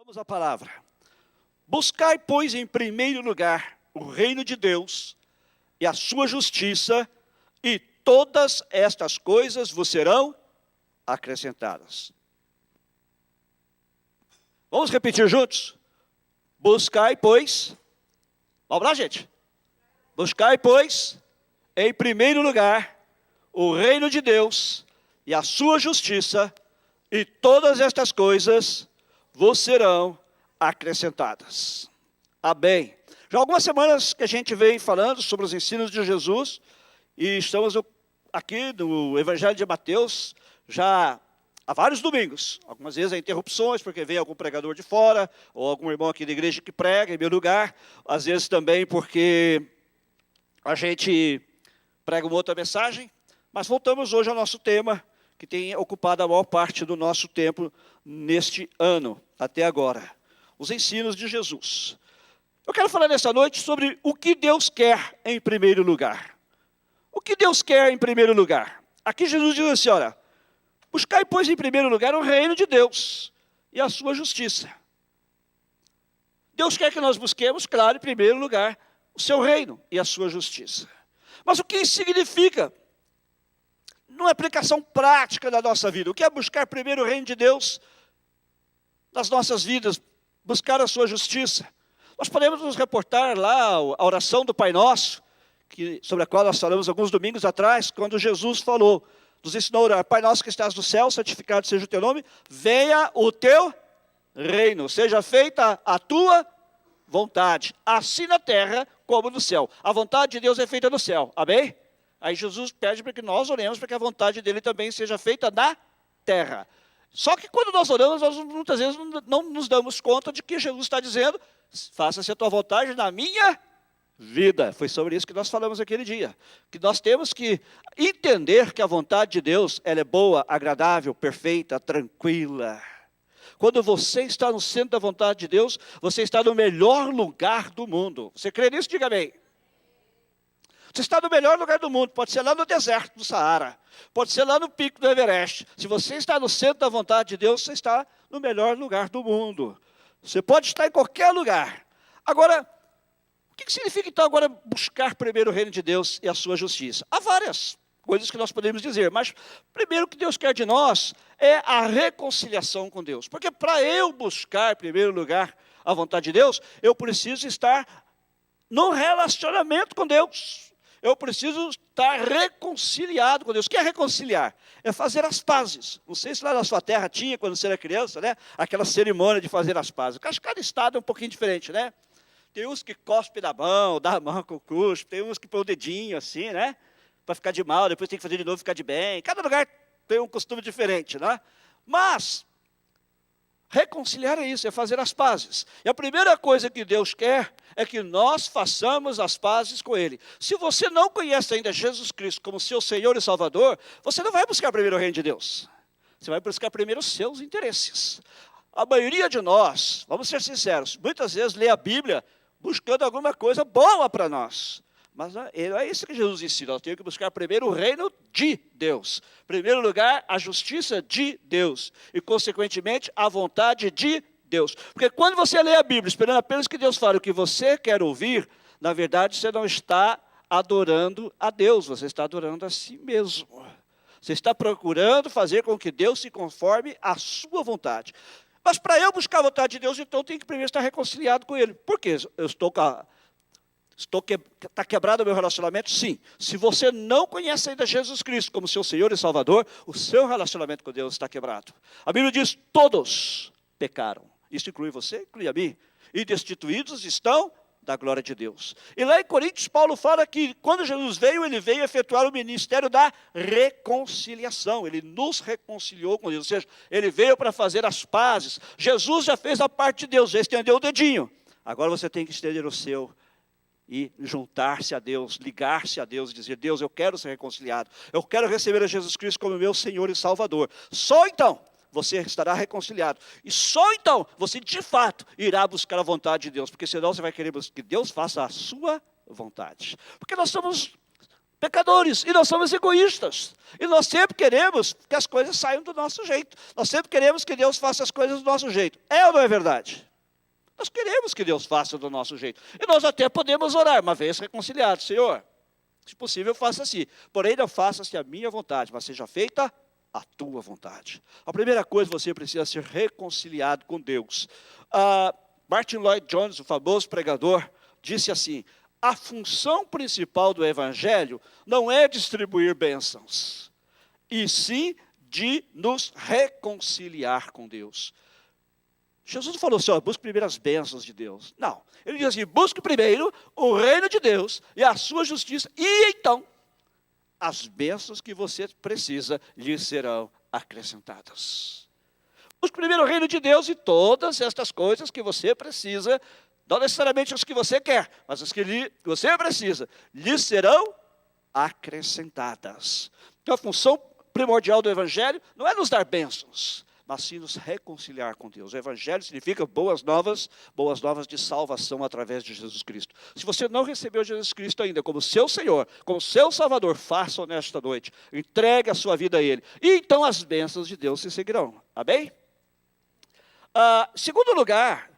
Vamos à palavra. Buscai, pois, em primeiro lugar o reino de Deus e a sua justiça, e todas estas coisas vos serão acrescentadas. Vamos repetir juntos? Buscai, pois. Vamos lá, gente. Buscai, pois, em primeiro lugar o reino de Deus e a sua justiça, e todas estas coisas vos serão acrescentadas. Amém. Já há algumas semanas que a gente vem falando sobre os ensinos de Jesus, e estamos aqui no Evangelho de Mateus já há vários domingos. Algumas vezes há interrupções, porque vem algum pregador de fora, ou algum irmão aqui da igreja que prega em meu lugar. Às vezes também porque a gente prega uma outra mensagem. Mas voltamos hoje ao nosso tema, que tem ocupado a maior parte do nosso tempo neste ano, até agora. Os ensinos de Jesus. Eu quero falar nessa noite sobre o que Deus quer em primeiro lugar. O que Deus quer em primeiro lugar? Aqui Jesus diz assim, olha, buscai, pois, em primeiro lugar o reino de Deus e a sua justiça. Deus quer que nós busquemos, claro, em primeiro lugar, o seu reino e a sua justiça. Mas o que isso significa? Numa aplicação prática da nossa vida. O que é buscar primeiro o reino de Deus nas nossas vidas? Buscar a sua justiça. Nós podemos nos reportar lá a oração do Pai Nosso, sobre a qual nós falamos alguns domingos atrás, quando Jesus falou, nos ensinou a orar: Pai Nosso que estás no céu, santificado seja o teu nome, venha o teu reino, seja feita a tua vontade, assim na terra como no céu. A vontade de Deus é feita no céu, amém? Aí Jesus pede para que nós oremos para que a vontade dele também seja feita na terra. Só que quando nós oramos, nós muitas vezes não nos damos conta de que Jesus está dizendo: faça-se a tua vontade na minha vida. Foi sobre isso que nós falamos aquele dia. Que nós temos que entender que a vontade de Deus, ela é boa, agradável, perfeita, tranquila. Quando você está no centro da vontade de Deus, você está no melhor lugar do mundo. Você crê nisso? Diga amém. Você está no melhor lugar do mundo, pode ser lá no deserto do Saara, pode ser lá no pico do Everest. Se você está no centro da vontade de Deus, você está no melhor lugar do mundo. Você pode estar em qualquer lugar. Agora, o que significa então agora buscar primeiro o reino de Deus e a sua justiça? Há várias coisas que nós podemos dizer, mas primeiro o que Deus quer de nós é a reconciliação com Deus. Porque para eu buscar em primeiro lugar a vontade de Deus, eu preciso estar num relacionamento com Deus. Eu preciso estar reconciliado com Deus. O que é reconciliar? É fazer as pazes. Não sei se lá na sua terra tinha, quando você era criança, né? Aquela cerimônia de fazer as pazes. Acho que cada estado é um pouquinho diferente, né? Tem uns que cospem da mão, dá a mão com o cuspe. Tem uns que põem o dedinho assim, né? Para ficar de mal, depois tem que fazer de novo, ficar de bem. Cada lugar tem um costume diferente, né? Mas reconciliar é isso, é fazer as pazes. E a primeira coisa que Deus quer é que nós façamos as pazes com Ele. Se você não conhece ainda Jesus Cristo como seu Senhor e Salvador, você não vai buscar primeiro o reino de Deus. Você vai buscar primeiro os seus interesses. A maioria de nós, vamos ser sinceros, muitas vezes lê a Bíblia buscando alguma coisa boa para nós. Mas não é isso que Jesus ensina. Nós temos que buscar primeiro o reino de Deus. Em primeiro lugar, a justiça de Deus. E, consequentemente, a vontade de Deus. Porque quando você lê a Bíblia, esperando apenas que Deus fale o que você quer ouvir, na verdade, você não está adorando a Deus, você está adorando a si mesmo. Você está procurando fazer com que Deus se conforme à sua vontade. Mas para eu buscar a vontade de Deus, então eu tenho que primeiro estar reconciliado com Ele. Por quê? Está quebrado o meu relacionamento? Sim. Se você não conhece ainda Jesus Cristo como seu Senhor e Salvador, o seu relacionamento com Deus está quebrado. A Bíblia diz: todos pecaram. Isso inclui você, inclui a mim. E destituídos estão da glória de Deus. E lá em Coríntios, Paulo fala que quando Jesus veio, ele veio efetuar o ministério da reconciliação. Ele nos reconciliou com Deus. Ou seja, ele veio para fazer as pazes. Jesus já fez a parte de Deus, já estendeu o dedinho. Agora você tem que estender o seu e juntar-se a Deus, ligar-se a Deus e dizer: Deus, eu quero ser reconciliado. Eu quero receber a Jesus Cristo como meu Senhor e Salvador. Só então você estará reconciliado. E só então você, de fato, irá buscar a vontade de Deus. Porque senão você vai querer que Deus faça a sua vontade. Porque nós somos pecadores, e nós somos egoístas. E nós sempre queremos que as coisas saiam do nosso jeito. Nós sempre queremos que Deus faça as coisas do nosso jeito. É ou não é verdade? Nós queremos que Deus faça do nosso jeito. E nós até podemos orar, uma vez reconciliados: Senhor, se possível, faça assim. Porém, não faça-se a minha vontade, mas seja feita a tua vontade. A primeira coisa, você precisa ser reconciliado com Deus. Martin Lloyd Jones, o famoso pregador, disse assim: a função principal do evangelho não é distribuir bênçãos, e sim de nos reconciliar com Deus. Jesus não falou assim: busque primeiro as bênçãos de Deus. Não. Ele diz assim: busque primeiro o reino de Deus e a sua justiça, e então as bênçãos que você precisa lhe serão acrescentadas. Busque primeiro o reino de Deus e todas estas coisas que você precisa, não necessariamente as que você quer, mas as que você precisa, lhe serão acrescentadas. Então a função primordial do evangelho não é nos dar bênçãos, mas sim nos reconciliar com Deus. O evangelho significa boas novas de salvação através de Jesus Cristo. Se você não recebeu Jesus Cristo ainda como seu Senhor, como seu Salvador, faça-o nesta noite. Entregue a sua vida a Ele. E então as bênçãos de Deus se seguirão. Amém? Segundo lugar,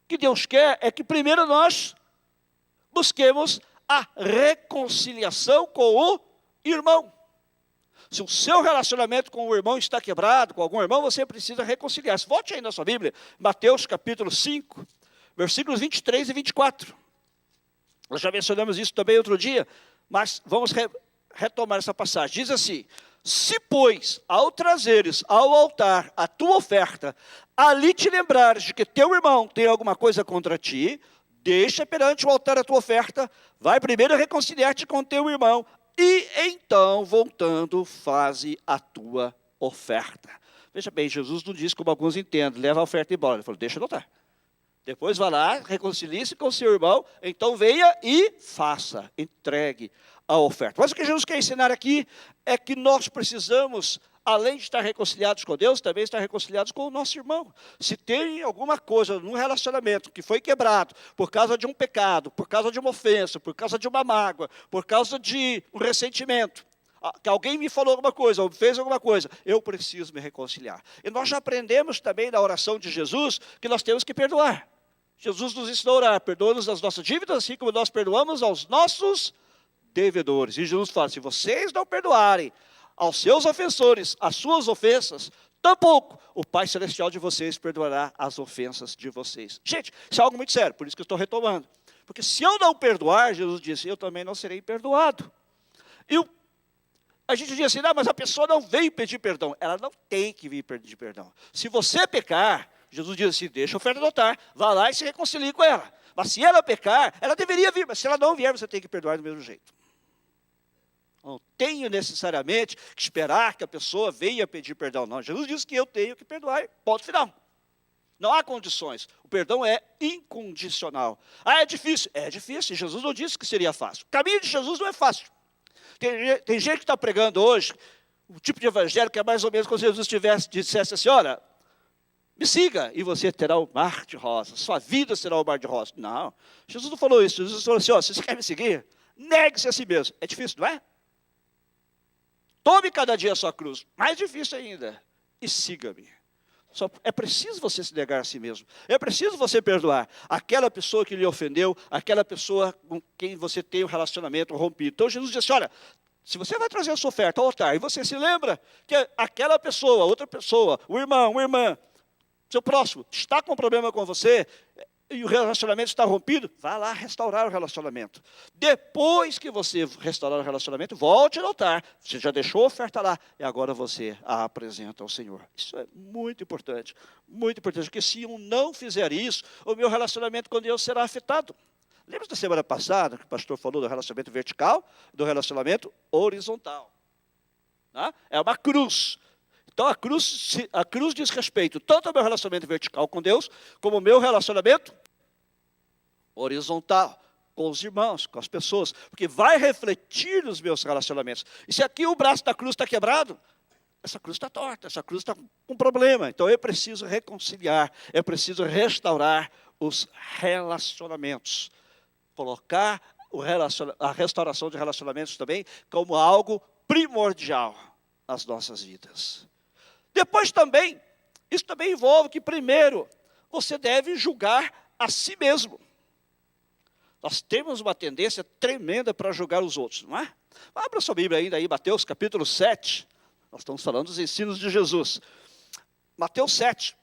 que Deus quer é que primeiro nós busquemos a reconciliação com o irmão. Se o seu relacionamento com o irmão está quebrado, com algum irmão, você precisa reconciliar-se. Volte aí na sua Bíblia, Mateus capítulo 5, versículos 23 e 24. Nós já mencionamos isso também outro dia, mas vamos retomar essa passagem. Diz assim: se, pois, ao trazeres ao altar a tua oferta, ali te lembrares de que teu irmão tem alguma coisa contra ti, deixa perante o altar a tua oferta, vai primeiro reconciliar-te com teu irmão, e então, voltando, faze a tua oferta. Veja bem, Jesus não diz como alguns entendem: leva a oferta embora. Ele falou: deixa no altar. Depois vá lá, reconcilie-se com o seu irmão, então venha e faça, entregue a oferta. Mas o que Jesus quer ensinar aqui é que nós precisamos, além de estar reconciliados com Deus, também estar reconciliados com o nosso irmão. Se tem alguma coisa no relacionamento que foi quebrado por causa de um pecado, por causa de uma ofensa, por causa de uma mágoa, por causa de um ressentimento, que alguém me falou alguma coisa, ou fez alguma coisa, eu preciso me reconciliar. E nós já aprendemos também na oração de Jesus que nós temos que perdoar. Jesus nos ensinou a orar: perdoa-nos as nossas dívidas, assim como nós perdoamos aos nossos devedores. E Jesus fala: se vocês não perdoarem aos seus ofensores as suas ofensas, tampouco o Pai Celestial de vocês perdoará as ofensas de vocês. Gente, isso é algo muito sério, por isso que eu estou retomando. Porque se eu não perdoar, Jesus disse, eu também não serei perdoado. E a gente diz assim: não, mas a pessoa não veio pedir perdão. Ela não tem que vir pedir perdão. Se você pecar, Jesus diz assim: deixa a oferta no altar, vá lá e se reconcilie com ela. Mas se ela pecar, ela deveria vir, mas se ela não vier, você tem que perdoar do mesmo jeito. Não tenho necessariamente que esperar que a pessoa venha pedir perdão. Não, Jesus diz que eu tenho que perdoar, ponto final. Não há condições. O perdão é incondicional. É difícil? É difícil. Jesus não disse que seria fácil. O caminho de Jesus não é fácil. Tem gente que está pregando hoje o tipo de evangelho que é mais ou menos como se Jesus dissesse assim: olha, me siga e você terá o mar de rosas, sua vida será o mar de rosas. Não, Jesus não falou isso. Jesus falou assim: ó, se você quer me seguir, negue-se a si mesmo. É difícil, não é? Tome cada dia a sua cruz, mais difícil ainda, e siga-me. Só é preciso você se negar a si mesmo. É preciso você perdoar aquela pessoa que lhe ofendeu, aquela pessoa com quem você tem um relacionamento rompido. Então Jesus disse: olha, se você vai trazer a sua oferta ao altar, e você se lembra que aquela pessoa, outra pessoa, o irmão, uma irmã, seu próximo, está com problema com você, e o relacionamento está rompido, vá lá restaurar o relacionamento. Depois que você restaurar o relacionamento, volte ao altar. Você já deixou a oferta lá, e agora você a apresenta ao Senhor. Isso é muito importante, porque se eu não fizer isso, o meu relacionamento com Deus será afetado. Lembra da semana passada que o pastor falou do relacionamento vertical, do relacionamento horizontal? É uma cruz. Então a cruz diz respeito tanto ao meu relacionamento vertical com Deus, como ao meu relacionamento horizontal com os irmãos, com as pessoas, porque vai refletir nos meus relacionamentos. E se aqui o braço da cruz está quebrado, essa cruz está torta, essa cruz está com problema. Então eu preciso reconciliar, eu preciso restaurar os relacionamentos, colocar a restauração de relacionamentos também como algo primordial nas nossas vidas. Depois também, isso também envolve que primeiro você deve julgar a si mesmo. Nós temos uma tendência tremenda para julgar os outros, não é? Abra sua Bíblia ainda aí, Mateus capítulo 7. Nós estamos falando dos ensinos de Jesus. Mateus 7.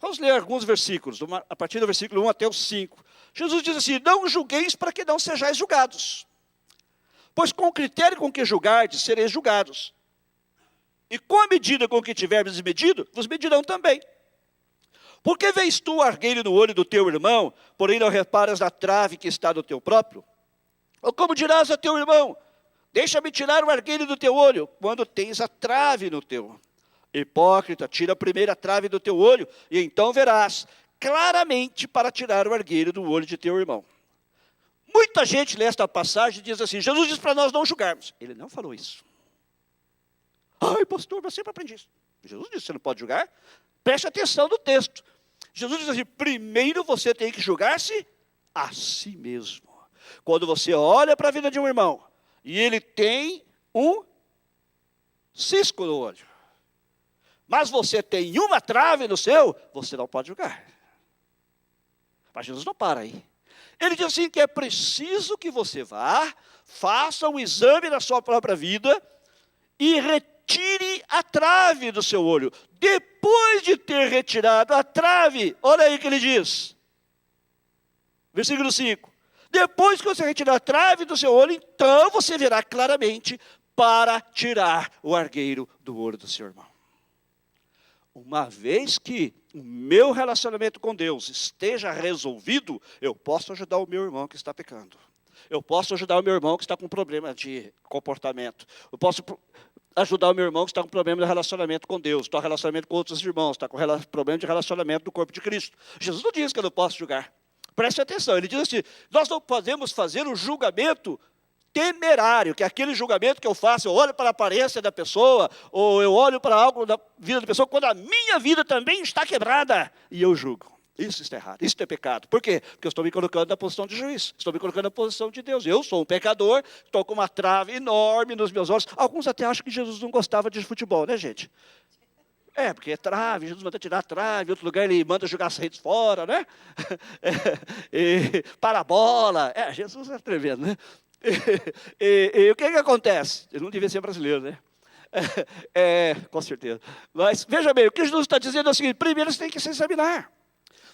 Vamos ler alguns versículos, a partir do versículo 1 até o 5. Jesus diz assim: não julgueis para que não sejais julgados. Pois com o critério com que julgardes, sereis julgados. E com a medida com que tiverdes medido, vos medirão também. Porque vês tu o argueiro no olho do teu irmão, porém não reparas na trave que está no teu próprio? Ou como dirás a teu irmão: deixa-me tirar o argueiro do teu olho, quando tens a trave no teu? Hipócrita, tira a primeira trave do teu olho, e então verás claramente para tirar o argueiro do olho de teu irmão. Muita gente lê esta passagem e diz assim: Jesus diz para nós não julgarmos. Ele não falou isso. Ai, pastor, eu sempre aprendi isso. Jesus disse: você não pode julgar. Preste atenção no texto. Jesus diz assim: primeiro você tem que julgar-se a si mesmo. Quando você olha para a vida de um irmão e ele tem um cisco no olho, mas você tem uma trave no seu, você não pode julgar. Mas Jesus não para aí. Ele diz assim que é preciso que você vá, faça um exame da sua própria vida e retire a trave do seu olho. Depois de ter retirado a trave, olha aí o que ele diz. Versículo 5. Depois que você retirar a trave do seu olho, então você verá claramente para tirar o argueiro do olho do seu irmão. Uma vez que o meu relacionamento com Deus esteja resolvido, eu posso ajudar o meu irmão que está pecando. Eu posso ajudar o meu irmão que está com problema de comportamento. Eu posso ajudar o meu irmão que está com problema de relacionamento com Deus, está com relacionamento com outros irmãos, está com problema de relacionamento do corpo de Cristo. Jesus não diz que eu não posso julgar. Preste atenção, ele diz assim: nós não podemos fazer um julgamento temerário, que é aquele julgamento que eu faço, eu olho para a aparência da pessoa, ou eu olho para algo da vida da pessoa, quando a minha vida também está quebrada, e eu julgo. Isso está errado, isso é pecado. Por quê? Porque eu estou me colocando na posição de juiz, estou me colocando na posição de Deus. Eu sou um pecador, estou com uma trave enorme nos meus olhos. Alguns até acham que Jesus não gostava de futebol, né, gente? É, porque é trave, Jesus manda tirar a trave, em outro lugar ele manda jogar as redes fora, né? Para a bola. Jesus é tremendo, né? E o que acontece? Ele não devia ser brasileiro, né? Com certeza. Mas veja bem, o que Jesus está dizendo é o seguinte: primeiro você tem que se examinar.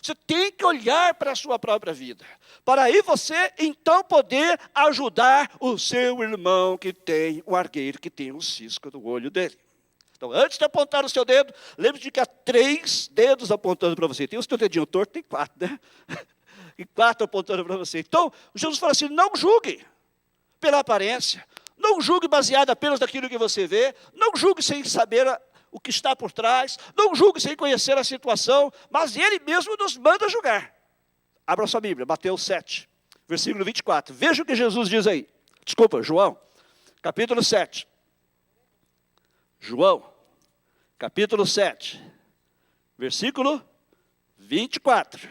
Você tem que olhar para a sua própria vida, para aí você então poder ajudar o seu irmão que tem um argueiro, que tem um cisco no olho dele. Então, antes de apontar o seu dedo, lembre-se de que há 3 dedos apontando para você. Tem o seu dedinho torto, tem 4, né? E 4 apontando para você. Então, Jesus fala assim: não julgue pela aparência, não julgue baseado apenas naquilo que você vê, não julgue sem saber o que está por trás, não julgue sem conhecer a situação, mas ele mesmo nos manda julgar. Abra sua Bíblia, Mateus 7, versículo 24. Veja o que Jesus diz aí. Desculpa, João, capítulo 7. João, capítulo 7, versículo 24.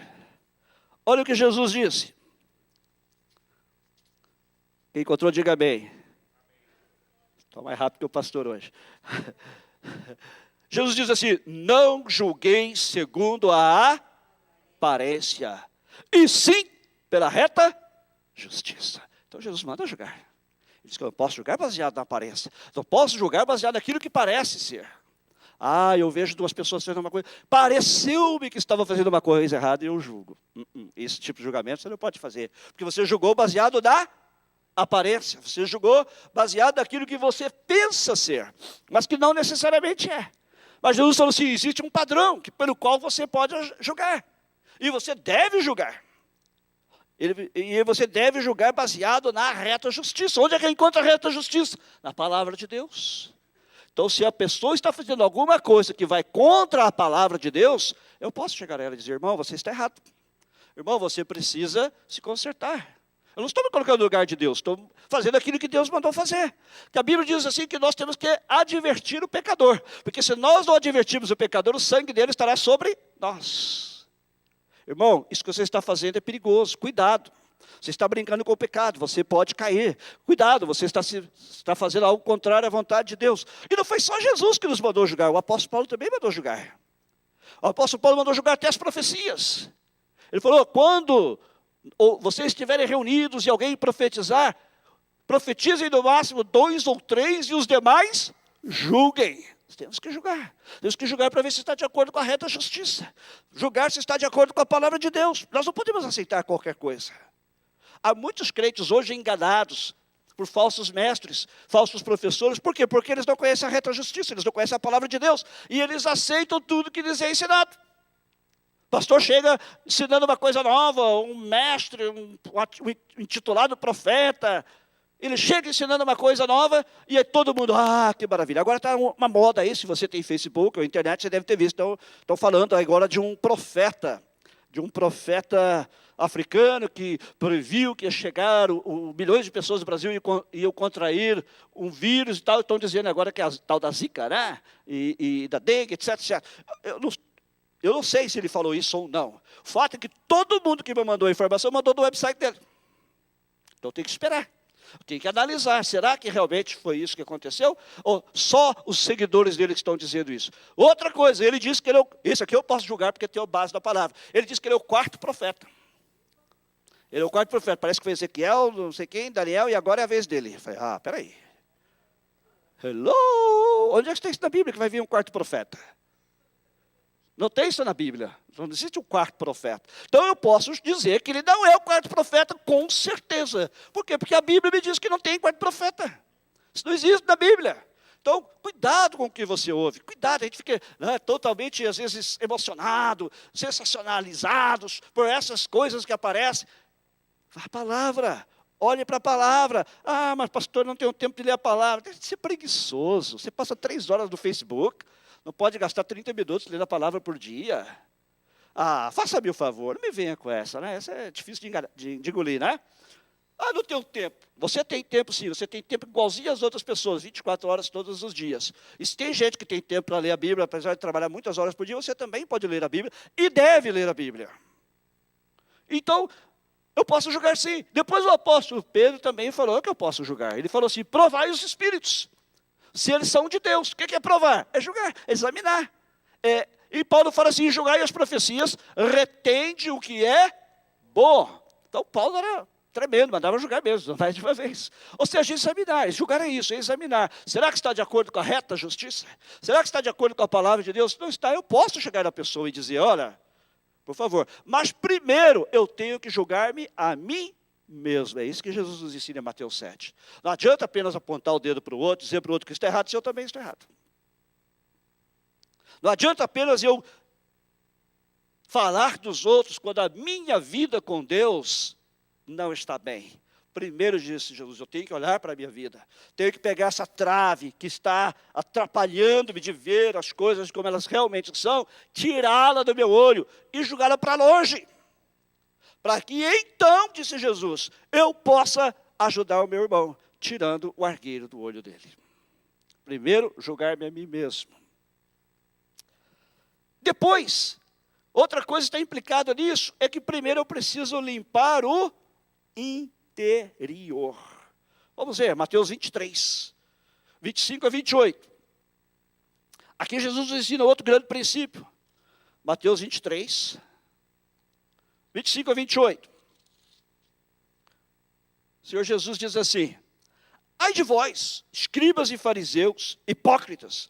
Olha o que Jesus disse. Quem encontrou, diga bem. Estou mais rápido que o pastor hoje. Jesus diz assim: não julgueis segundo a aparência, e sim pela reta justiça. Então Jesus manda julgar. Ele diz que eu não posso julgar baseado na aparência. Não posso julgar baseado naquilo que parece ser. Eu vejo 2 pessoas fazendo uma coisa, pareceu-me que estava fazendo uma coisa errada e eu julgo. Esse tipo de julgamento você não pode fazer, porque você julgou baseado na aparência, você julgou baseado naquilo que você pensa ser, mas que não necessariamente é. Mas Jesus falou assim: existe um padrão pelo qual você pode julgar, e você deve julgar. E você deve julgar baseado na reta justiça. Onde é que encontra a reta justiça? Na palavra de Deus. Então, se a pessoa está fazendo alguma coisa que vai contra a palavra de Deus, eu posso chegar a ela e dizer: irmão, você está errado. Irmão, você precisa se consertar. Eu não estou me colocando no lugar de Deus, estou fazendo aquilo que Deus mandou fazer. Que a Bíblia diz assim que nós temos que advertir o pecador. Porque se nós não advertirmos o pecador, o sangue dele estará sobre nós. Irmão, isso que você está fazendo é perigoso, cuidado. Você está brincando com o pecado, você pode cair. Cuidado, você está fazendo algo contrário à vontade de Deus. E não foi só Jesus que nos mandou julgar, o apóstolo Paulo também mandou julgar. O apóstolo Paulo mandou julgar até as profecias. Ele falou, quando vocês estiverem reunidos e alguém profetizar, profetizem no máximo 2 ou 3 e os demais julguem. Temos que julgar. Temos que julgar para ver se está de acordo com a reta justiça. Julgar se está de acordo com a palavra de Deus. Nós não podemos aceitar qualquer coisa. Há muitos crentes hoje enganados por falsos mestres, falsos professores. Por quê? Porque eles não conhecem a reta justiça, eles não conhecem a palavra de Deus. E eles aceitam tudo que lhes é ensinado. O pastor chega ensinando uma coisa nova, um mestre, um intitulado profeta. Ele chega ensinando uma coisa nova e aí todo mundo, que maravilha. Agora está uma moda aí, se você tem Facebook ou internet, você deve ter visto. Estão falando agora de um profeta africano que previu que ia chegar milhões de pessoas no Brasil iam contrair um vírus e tal. Estão dizendo agora que é a tal da Zika, né? E da dengue, etc, etc. Eu não sei se ele falou isso ou não. O fato é que todo mundo que me mandou a informação mandou do website dele. Então tem que esperar. Tem que analisar, será que realmente foi isso que aconteceu? Ou só os seguidores dele que estão dizendo isso? Outra coisa, ele disse que ele esse aqui eu posso julgar porque tem a base da palavra. Ele disse que ele é o 4º profeta. Ele é o 4º profeta, parece que foi Ezequiel, não sei quem, Daniel, e agora é a vez dele. Eu falei, peraí. Hello! Onde é que está isso na Bíblia que vai vir um 4º profeta? Não tem isso na Bíblia. Não existe um 4º profeta. Então eu posso dizer que ele não é o 4º profeta com certeza. Por quê? Porque a Bíblia me diz que não tem 4º profeta. Isso não existe na Bíblia. Então, cuidado com o que você ouve. Cuidado, a gente fica totalmente, às vezes, emocionado, sensacionalizados por essas coisas que aparecem. A palavra. Olhe para a palavra. Mas pastor, não tenho tempo de ler a palavra. Deve ser preguiçoso. Você passa 3 horas no Facebook. Não pode gastar 30 minutos lendo a palavra por dia. Faça-me o favor, não me venha com essa, né? Essa é difícil de engolir, né? Não tenho tempo. Você tem tempo sim, você tem tempo igualzinho às outras pessoas, 24 horas todos os dias. E se tem gente que tem tempo para ler a Bíblia, apesar de trabalhar muitas horas por dia, você também pode ler a Bíblia e deve ler a Bíblia. Então, eu posso julgar sim. Depois o apóstolo Pedro também falou que eu posso julgar. Ele falou assim, provai os espíritos. Se eles são de Deus. O que é provar? É julgar, é examinar. E Paulo fala assim, julgai as profecias, retende o que é bom. Então Paulo era tremendo, mandava julgar mesmo, mais de uma vez. Ou seja, examinar, julgar é isso, é examinar. Será que está de acordo com a reta justiça? Será que está de acordo com a palavra de Deus? Se não está, eu posso chegar na pessoa e dizer, olha, por favor, mas primeiro eu tenho que julgar-me a mim mesmo. É isso que Jesus nos ensina em Mateus 7. Não adianta apenas apontar o dedo para o outro, dizer para o outro que está errado, se eu também estou errado. Não adianta apenas eu falar dos outros quando a minha vida com Deus não está bem. Primeiro, disse Jesus, eu tenho que olhar para a minha vida. Tenho que pegar essa trave que está atrapalhando-me de ver as coisas como elas realmente são, tirá-la do meu olho e jogá-la para longe. Para que então, disse Jesus, eu possa ajudar o meu irmão, tirando o argueiro do olho dele. Primeiro, julgar-me a mim mesmo. Depois, outra coisa que está implicada nisso, é que primeiro eu preciso limpar o interior. Vamos ver, Mateus 23, 25 a 28. Aqui Jesus nos ensina outro grande princípio. Mateus 23, 25 a 28. O Senhor Jesus diz assim, ai de vós, escribas e fariseus, hipócritas,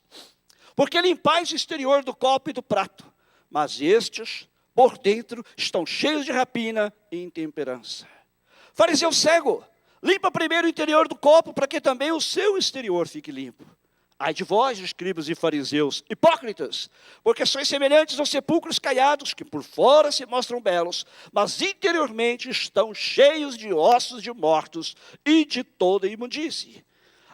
porque limpais o exterior do copo e do prato, mas estes, por dentro, estão cheios de rapina e intemperança. Fariseu cego, limpa primeiro o interior do copo, para que também o seu exterior fique limpo. Ai de vós, escribas e fariseus, hipócritas, porque sois semelhantes aos sepulcros caiados, que por fora se mostram belos, mas interiormente estão cheios de ossos de mortos e de toda imundície.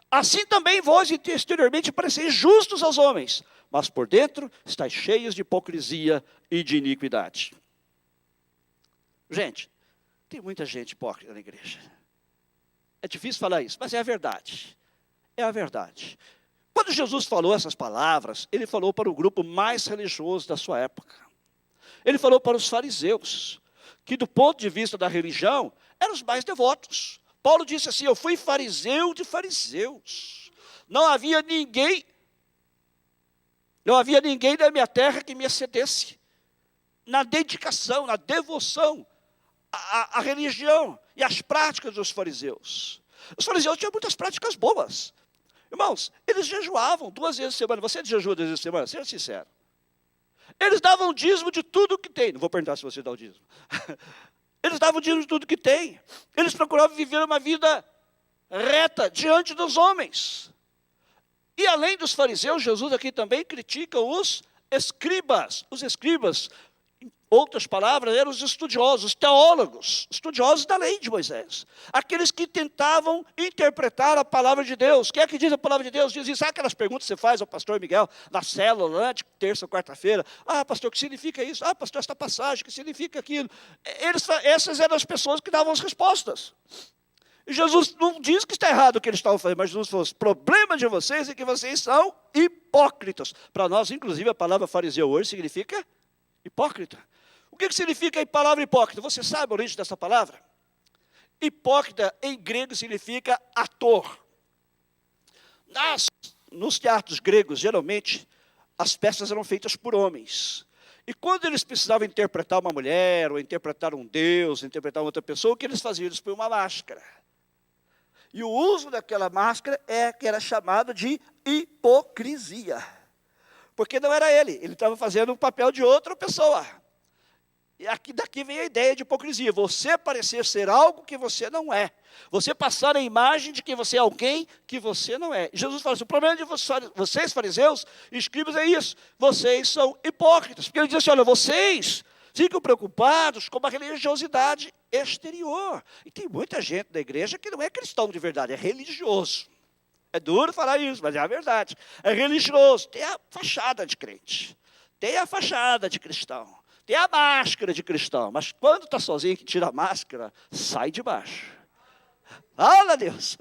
Assim também vós exteriormente pareceis justos aos homens, mas por dentro estáis cheios de hipocrisia e de iniquidade. Gente, tem muita gente hipócrita na igreja. É difícil falar isso, mas é a verdade. É a verdade. Quando Jesus falou essas palavras, ele falou para o grupo mais religioso da sua época. Ele falou para os fariseus, que do ponto de vista da religião, eram os mais devotos. Paulo disse assim, eu fui fariseu de fariseus. Não havia ninguém da minha terra que me excedesse na dedicação, na devoção à religião e às práticas dos fariseus. Os fariseus tinham muitas práticas boas. Irmãos, eles jejuavam 2 vezes por semana. Você jejua 2 vezes por semana? Seja sincero. Eles davam dízimo de tudo que tem. Não vou perguntar se você dá o dízimo. Eles davam dízimo de tudo que tem. Eles procuravam viver uma vida reta diante dos homens. E além dos fariseus, Jesus aqui também critica os escribas. Os escribas, em outras palavras, eram os estudiosos, os teólogos, estudiosos da lei de Moisés. Aqueles que tentavam interpretar a palavra de Deus. O que é que diz a palavra de Deus? Diz isso. Sabe aquelas perguntas que você faz ao pastor Miguel na célula, né, de terça ou quarta-feira? Ah, pastor, o que significa isso? Ah, pastor, esta passagem, o que significa aquilo? Essas eram as pessoas que davam as respostas. E Jesus não diz que está errado o que eles estavam fazendo, mas Jesus falou, o problema de vocês é que vocês são hipócritas. Para nós, inclusive, a palavra fariseu hoje significa hipócrita. O que significa a palavra hipócrita? Você sabe a origem dessa palavra? Hipócrita, em grego, significa ator. Nos teatros gregos, geralmente, as peças eram feitas por homens. E quando eles precisavam interpretar uma mulher, ou interpretar um deus, interpretar outra pessoa, o que eles faziam? Eles põem uma máscara. E o uso daquela máscara que era chamado de hipocrisia. Porque não era ele estava fazendo o papel de outra pessoa. E daqui vem a ideia de hipocrisia. Você parecer ser algo que você não é. Você passar a imagem de que você é alguém que você não é. Jesus fala assim, o problema de vocês, fariseus e escribas, é isso. Vocês são hipócritas. Porque ele diz assim, olha, vocês ficam preocupados com a religiosidade exterior. E tem muita gente da igreja que não é cristão de verdade, é religioso. É duro falar isso, mas é a verdade. É religioso, tem a fachada de crente, tem a fachada de cristão, tem a máscara de cristão, mas quando está sozinho que tira a máscara, sai de baixo. Fala, Deus.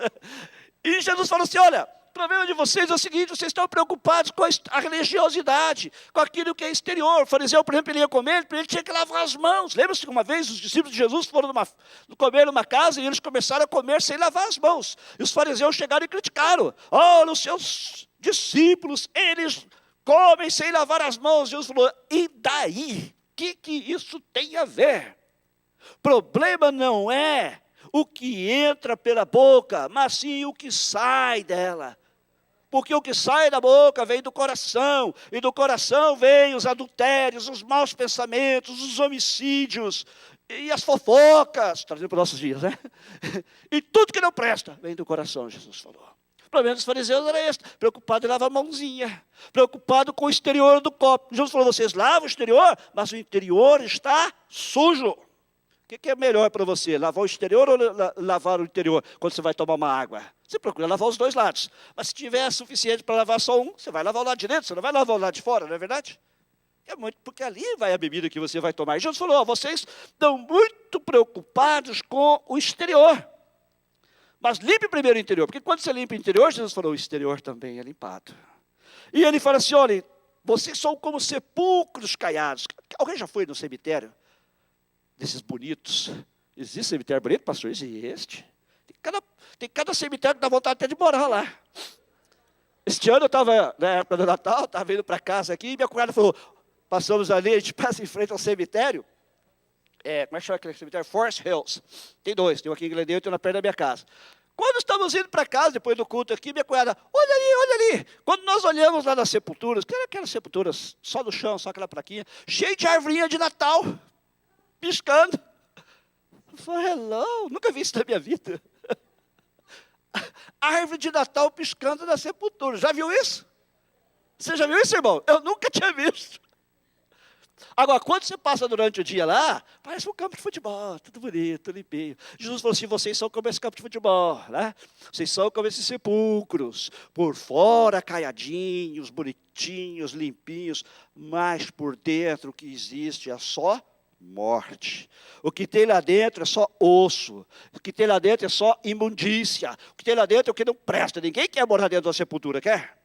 E Jesus falou assim, olha, o problema de vocês é o seguinte, vocês estão preocupados com a religiosidade, com aquilo que é exterior. O fariseu, por exemplo, ele ia comer, ele tinha que lavar as mãos. Lembra-se que uma vez os discípulos de Jesus foram comer numa casa e eles começaram a comer sem lavar as mãos. E os fariseus chegaram e criticaram. Olha, os seus discípulos, eles comem sem lavar as mãos. Jesus falou, e daí? O que isso tem a ver? Problema não é o que entra pela boca, mas sim o que sai dela. Porque o que sai da boca vem do coração, e do coração vem os adultérios, os maus pensamentos, os homicídios, e as fofocas, trazendo para os nossos dias, né? E tudo que não presta vem do coração, Jesus falou. O problema dos fariseus era esse, preocupado em lavar a mãozinha, preocupado com o exterior do copo. Jesus falou, vocês lavam o exterior, mas o interior está sujo. O que é melhor para você, lavar o exterior ou lavar o interior, quando você vai tomar uma água? Você procura lavar os dois lados. Mas se tiver suficiente para lavar só um, você vai lavar o lado de dentro, você não vai lavar o lado de fora, não é verdade? É muito, porque ali vai a bebida que você vai tomar. E Jesus falou, vocês estão muito preocupados com o exterior. Mas limpe primeiro o interior, porque quando você limpa o interior, Jesus falou, o exterior também é limpado. E ele fala assim, olha, vocês são como sepulcros caiados. Alguém já foi no cemitério? Desses bonitos. Existe cemitério bonito, pastor? Existe. Tem cada cemitério que dá vontade até de morar lá. Este ano eu estava, na época do Natal, estava indo para casa aqui, e minha cunhada falou, passamos ali, a gente passa em frente ao cemitério. Como é que chama aquele cemitério? Forest Hills. Tem 2, tem um aqui em Glendale e tem um na perto da minha casa. Quando estamos indo para casa, depois do culto aqui, minha cunhada, olha ali. Quando nós olhamos lá nas sepulturas, que eram aquelas sepulturas só no chão, só aquela plaquinha, cheio de arvorinha de Natal, piscando. Eu falei, hello, nunca vi isso na minha vida. Árvore de Natal piscando na sepultura. Já viu isso? Você já viu isso, irmão? Eu nunca tinha visto. Agora, quando você passa durante o dia lá, parece um campo de futebol, tudo bonito, limpinho. Jesus falou assim, vocês são como esse campo de futebol, né? Vocês são como esses sepulcros, por fora caiadinhos, bonitinhos, limpinhos, mas por dentro o que existe é só morte. O que tem lá dentro é só osso. O que tem lá dentro é só imundícia. O que tem lá dentro é o que não presta. Ninguém quer morar dentro de uma sepultura, quer?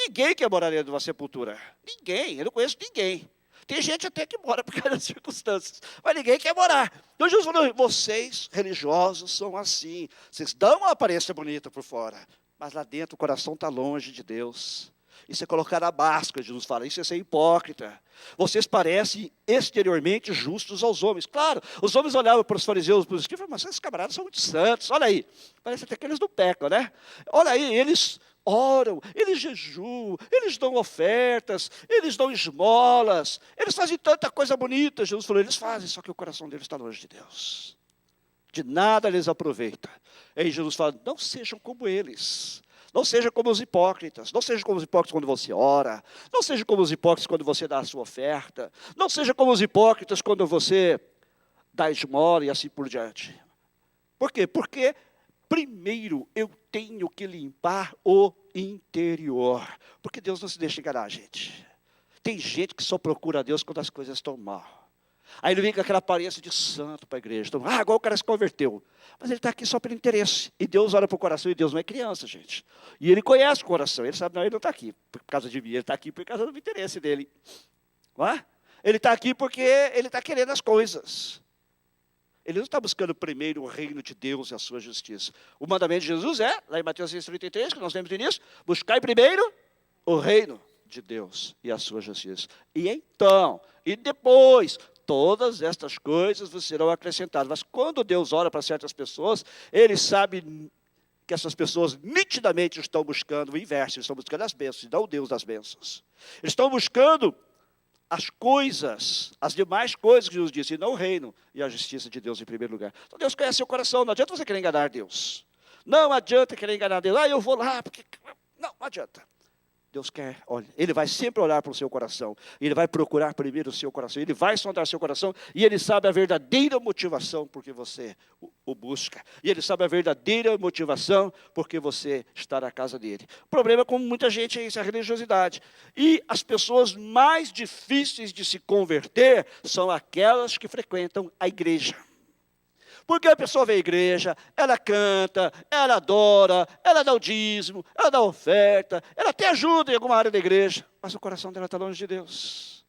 Ninguém quer morar dentro de uma sepultura. Ninguém, eu não conheço ninguém. Tem gente até que mora por causa das circunstâncias, mas ninguém quer morar. Então Jesus falou, vocês religiosos são assim, vocês dão uma aparência bonita por fora, mas lá dentro o coração está longe de Deus. Isso é colocar na báscula, Jesus fala, isso é ser hipócrita. Vocês parecem exteriormente justos aos homens. Claro, os homens olhavam para os fariseus, para os escribas, mas esses camaradas são muito santos, olha aí. Parece até que eles não pecam, né? Olha aí, eles oram, eles jejuam, eles dão ofertas, eles dão esmolas, eles fazem tanta coisa bonita. Jesus falou, eles fazem, só que o coração deles está longe de Deus. De nada lhes aproveita. Aí Jesus fala, não sejam como eles. Não seja como os hipócritas. Não seja como os hipócritas quando você ora. Não seja como os hipócritas quando você dá a sua oferta. Não seja como os hipócritas quando você dá esmola e assim por diante. Por quê? Porque primeiro eu tenho que limpar o interior. Porque Deus não se deixa enganar, gente. Tem gente que só procura a Deus quando as coisas estão mal. Aí ele vem com aquela aparência de santo para a igreja. Então, agora o cara se converteu. Mas ele está aqui só pelo interesse. E Deus olha para o coração, e Deus não é criança, gente. E ele conhece o coração. Ele sabe, não, ele não está aqui por causa de mim. Ele está aqui por causa do interesse dele. Não é? Ele está aqui porque ele está querendo as coisas. Ele não está buscando primeiro o reino de Deus e a sua justiça. O mandamento de Jesus é, lá em Mateus 6,33, que nós lemos no início, buscai primeiro o reino de Deus e a sua justiça. E então, e depois, todas estas coisas vos serão acrescentadas. Mas quando Deus ora para certas pessoas, Ele sabe que essas pessoas nitidamente estão buscando o inverso, estão buscando as bênçãos, e não o Deus das bênçãos. Eles estão buscando as coisas, as demais coisas que Jesus disse, e não o reino e a justiça de Deus em primeiro lugar. Então Deus conhece seu coração, não adianta você querer enganar Deus. Não adianta querer enganar Deus. Eu vou lá, porque... Não adianta. Deus quer, olha, Ele vai sempre olhar para o seu coração, Ele vai procurar primeiro o seu coração, Ele vai sondar seu coração, e Ele sabe a verdadeira motivação porque você o busca, e Ele sabe a verdadeira motivação porque você está na casa dEle. O problema é como muita gente é isso, a religiosidade, e as pessoas mais difíceis de se converter são aquelas que frequentam a igreja. Porque a pessoa vem à igreja, ela canta, ela adora, ela dá o dízimo, ela dá a oferta, ela até ajuda em alguma área da igreja, mas o coração dela está longe de Deus.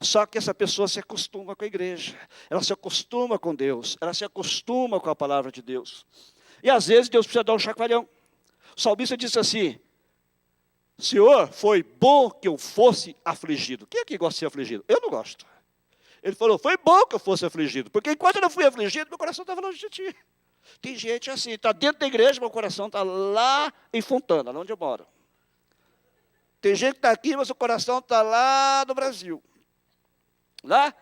Só que essa pessoa se acostuma com a igreja, ela se acostuma com Deus, ela se acostuma com a palavra de Deus. E às vezes Deus precisa dar um chacoalhão. O salmista disse assim, Senhor, foi bom que eu fosse afligido. Quem é que gosta de ser afligido? Eu não gosto. Ele falou, foi bom que eu fosse afligido, porque enquanto eu não fui afligido, meu coração estava longe de ti. Tem gente assim, está dentro da igreja, meu coração está lá em Fontana, lá onde eu moro. Tem gente que está aqui, mas o coração está lá no Brasil. Lá?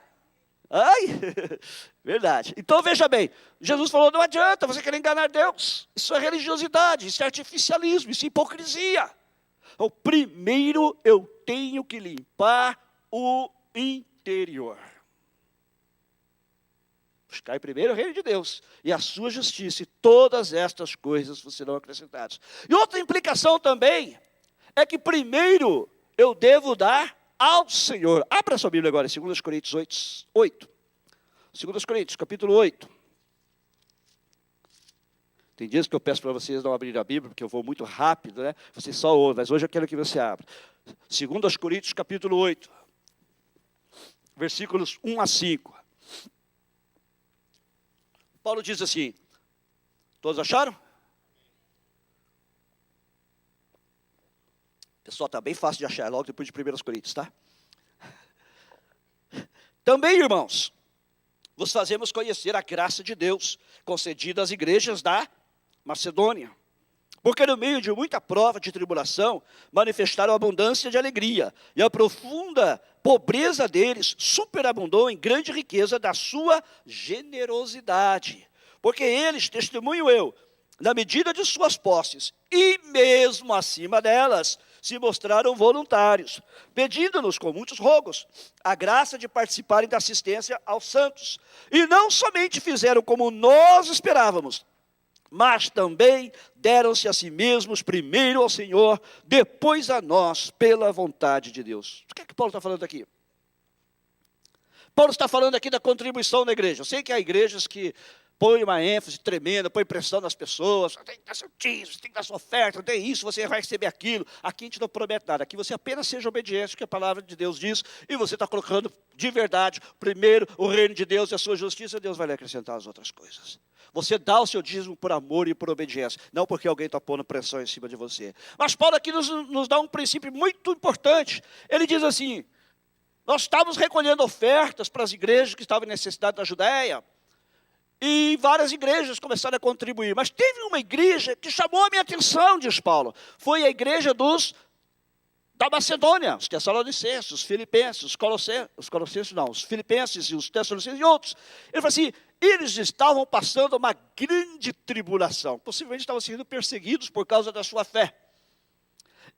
Ai, verdade. Então veja bem, Jesus falou, não adianta você querer enganar Deus. Isso é religiosidade, isso é artificialismo, isso é hipocrisia. Então, primeiro eu tenho que limpar o interior. Buscai primeiro o reino de Deus e a sua justiça, e todas estas coisas vos serão acrescentadas. E outra implicação também é que primeiro eu devo dar ao Senhor. Abra sua Bíblia agora, em 2 Coríntios 8. 2 Coríntios, capítulo 8. Tem dias que eu peço para vocês não abrirem a Bíblia, porque eu vou muito rápido, né? Vocês só ouvem, mas hoje eu quero que você abra. 2 Coríntios, capítulo 8. Versículos 1 a 5. Paulo diz assim, todos acharam? Pessoal, está bem fácil de achar, logo depois de 1 Coríntios, tá? Também, irmãos, vos fazemos conhecer a graça de Deus, concedida às igrejas da Macedônia. Porque no meio de muita prova de tribulação, manifestaram abundância de alegria, e a profunda pobreza deles superabundou em grande riqueza da sua generosidade. Porque eles, testemunho eu, na medida de suas posses, e mesmo acima delas, se mostraram voluntários, pedindo-nos com muitos rogos a graça de participarem da assistência aos santos. E não somente fizeram como nós esperávamos, mas também deram-se a si mesmos, primeiro ao Senhor, depois a nós, pela vontade de Deus. O que é que Paulo está falando aqui? Paulo está falando aqui da contribuição da igreja. Eu sei que há igrejas que põem uma ênfase tremenda, põem pressão nas pessoas. Tem que dar seu dízimo, tem que dar sua oferta, tem isso, você vai receber aquilo. Aqui a gente não promete nada. Aqui você apenas seja obediente, que a palavra de Deus diz, e você está colocando de verdade, primeiro, o reino de Deus e a sua justiça, Deus vai lhe acrescentar as outras coisas. Você dá o seu dízimo por amor e por obediência, não porque alguém está pondo pressão em cima de você. Mas Paulo aqui nos dá um princípio muito importante. Ele diz assim: nós estávamos recolhendo ofertas para as igrejas que estavam em necessidade da Judéia, e várias igrejas começaram a contribuir. Mas teve uma igreja que chamou a minha atenção, diz Paulo. Foi a igreja da Macedônia, os Tessalonicenses, os Filipenses, os Filipenses e os Tessalonicenses e outros. Ele falou assim: eles estavam passando uma grande tribulação. Possivelmente estavam sendo perseguidos por causa da sua fé.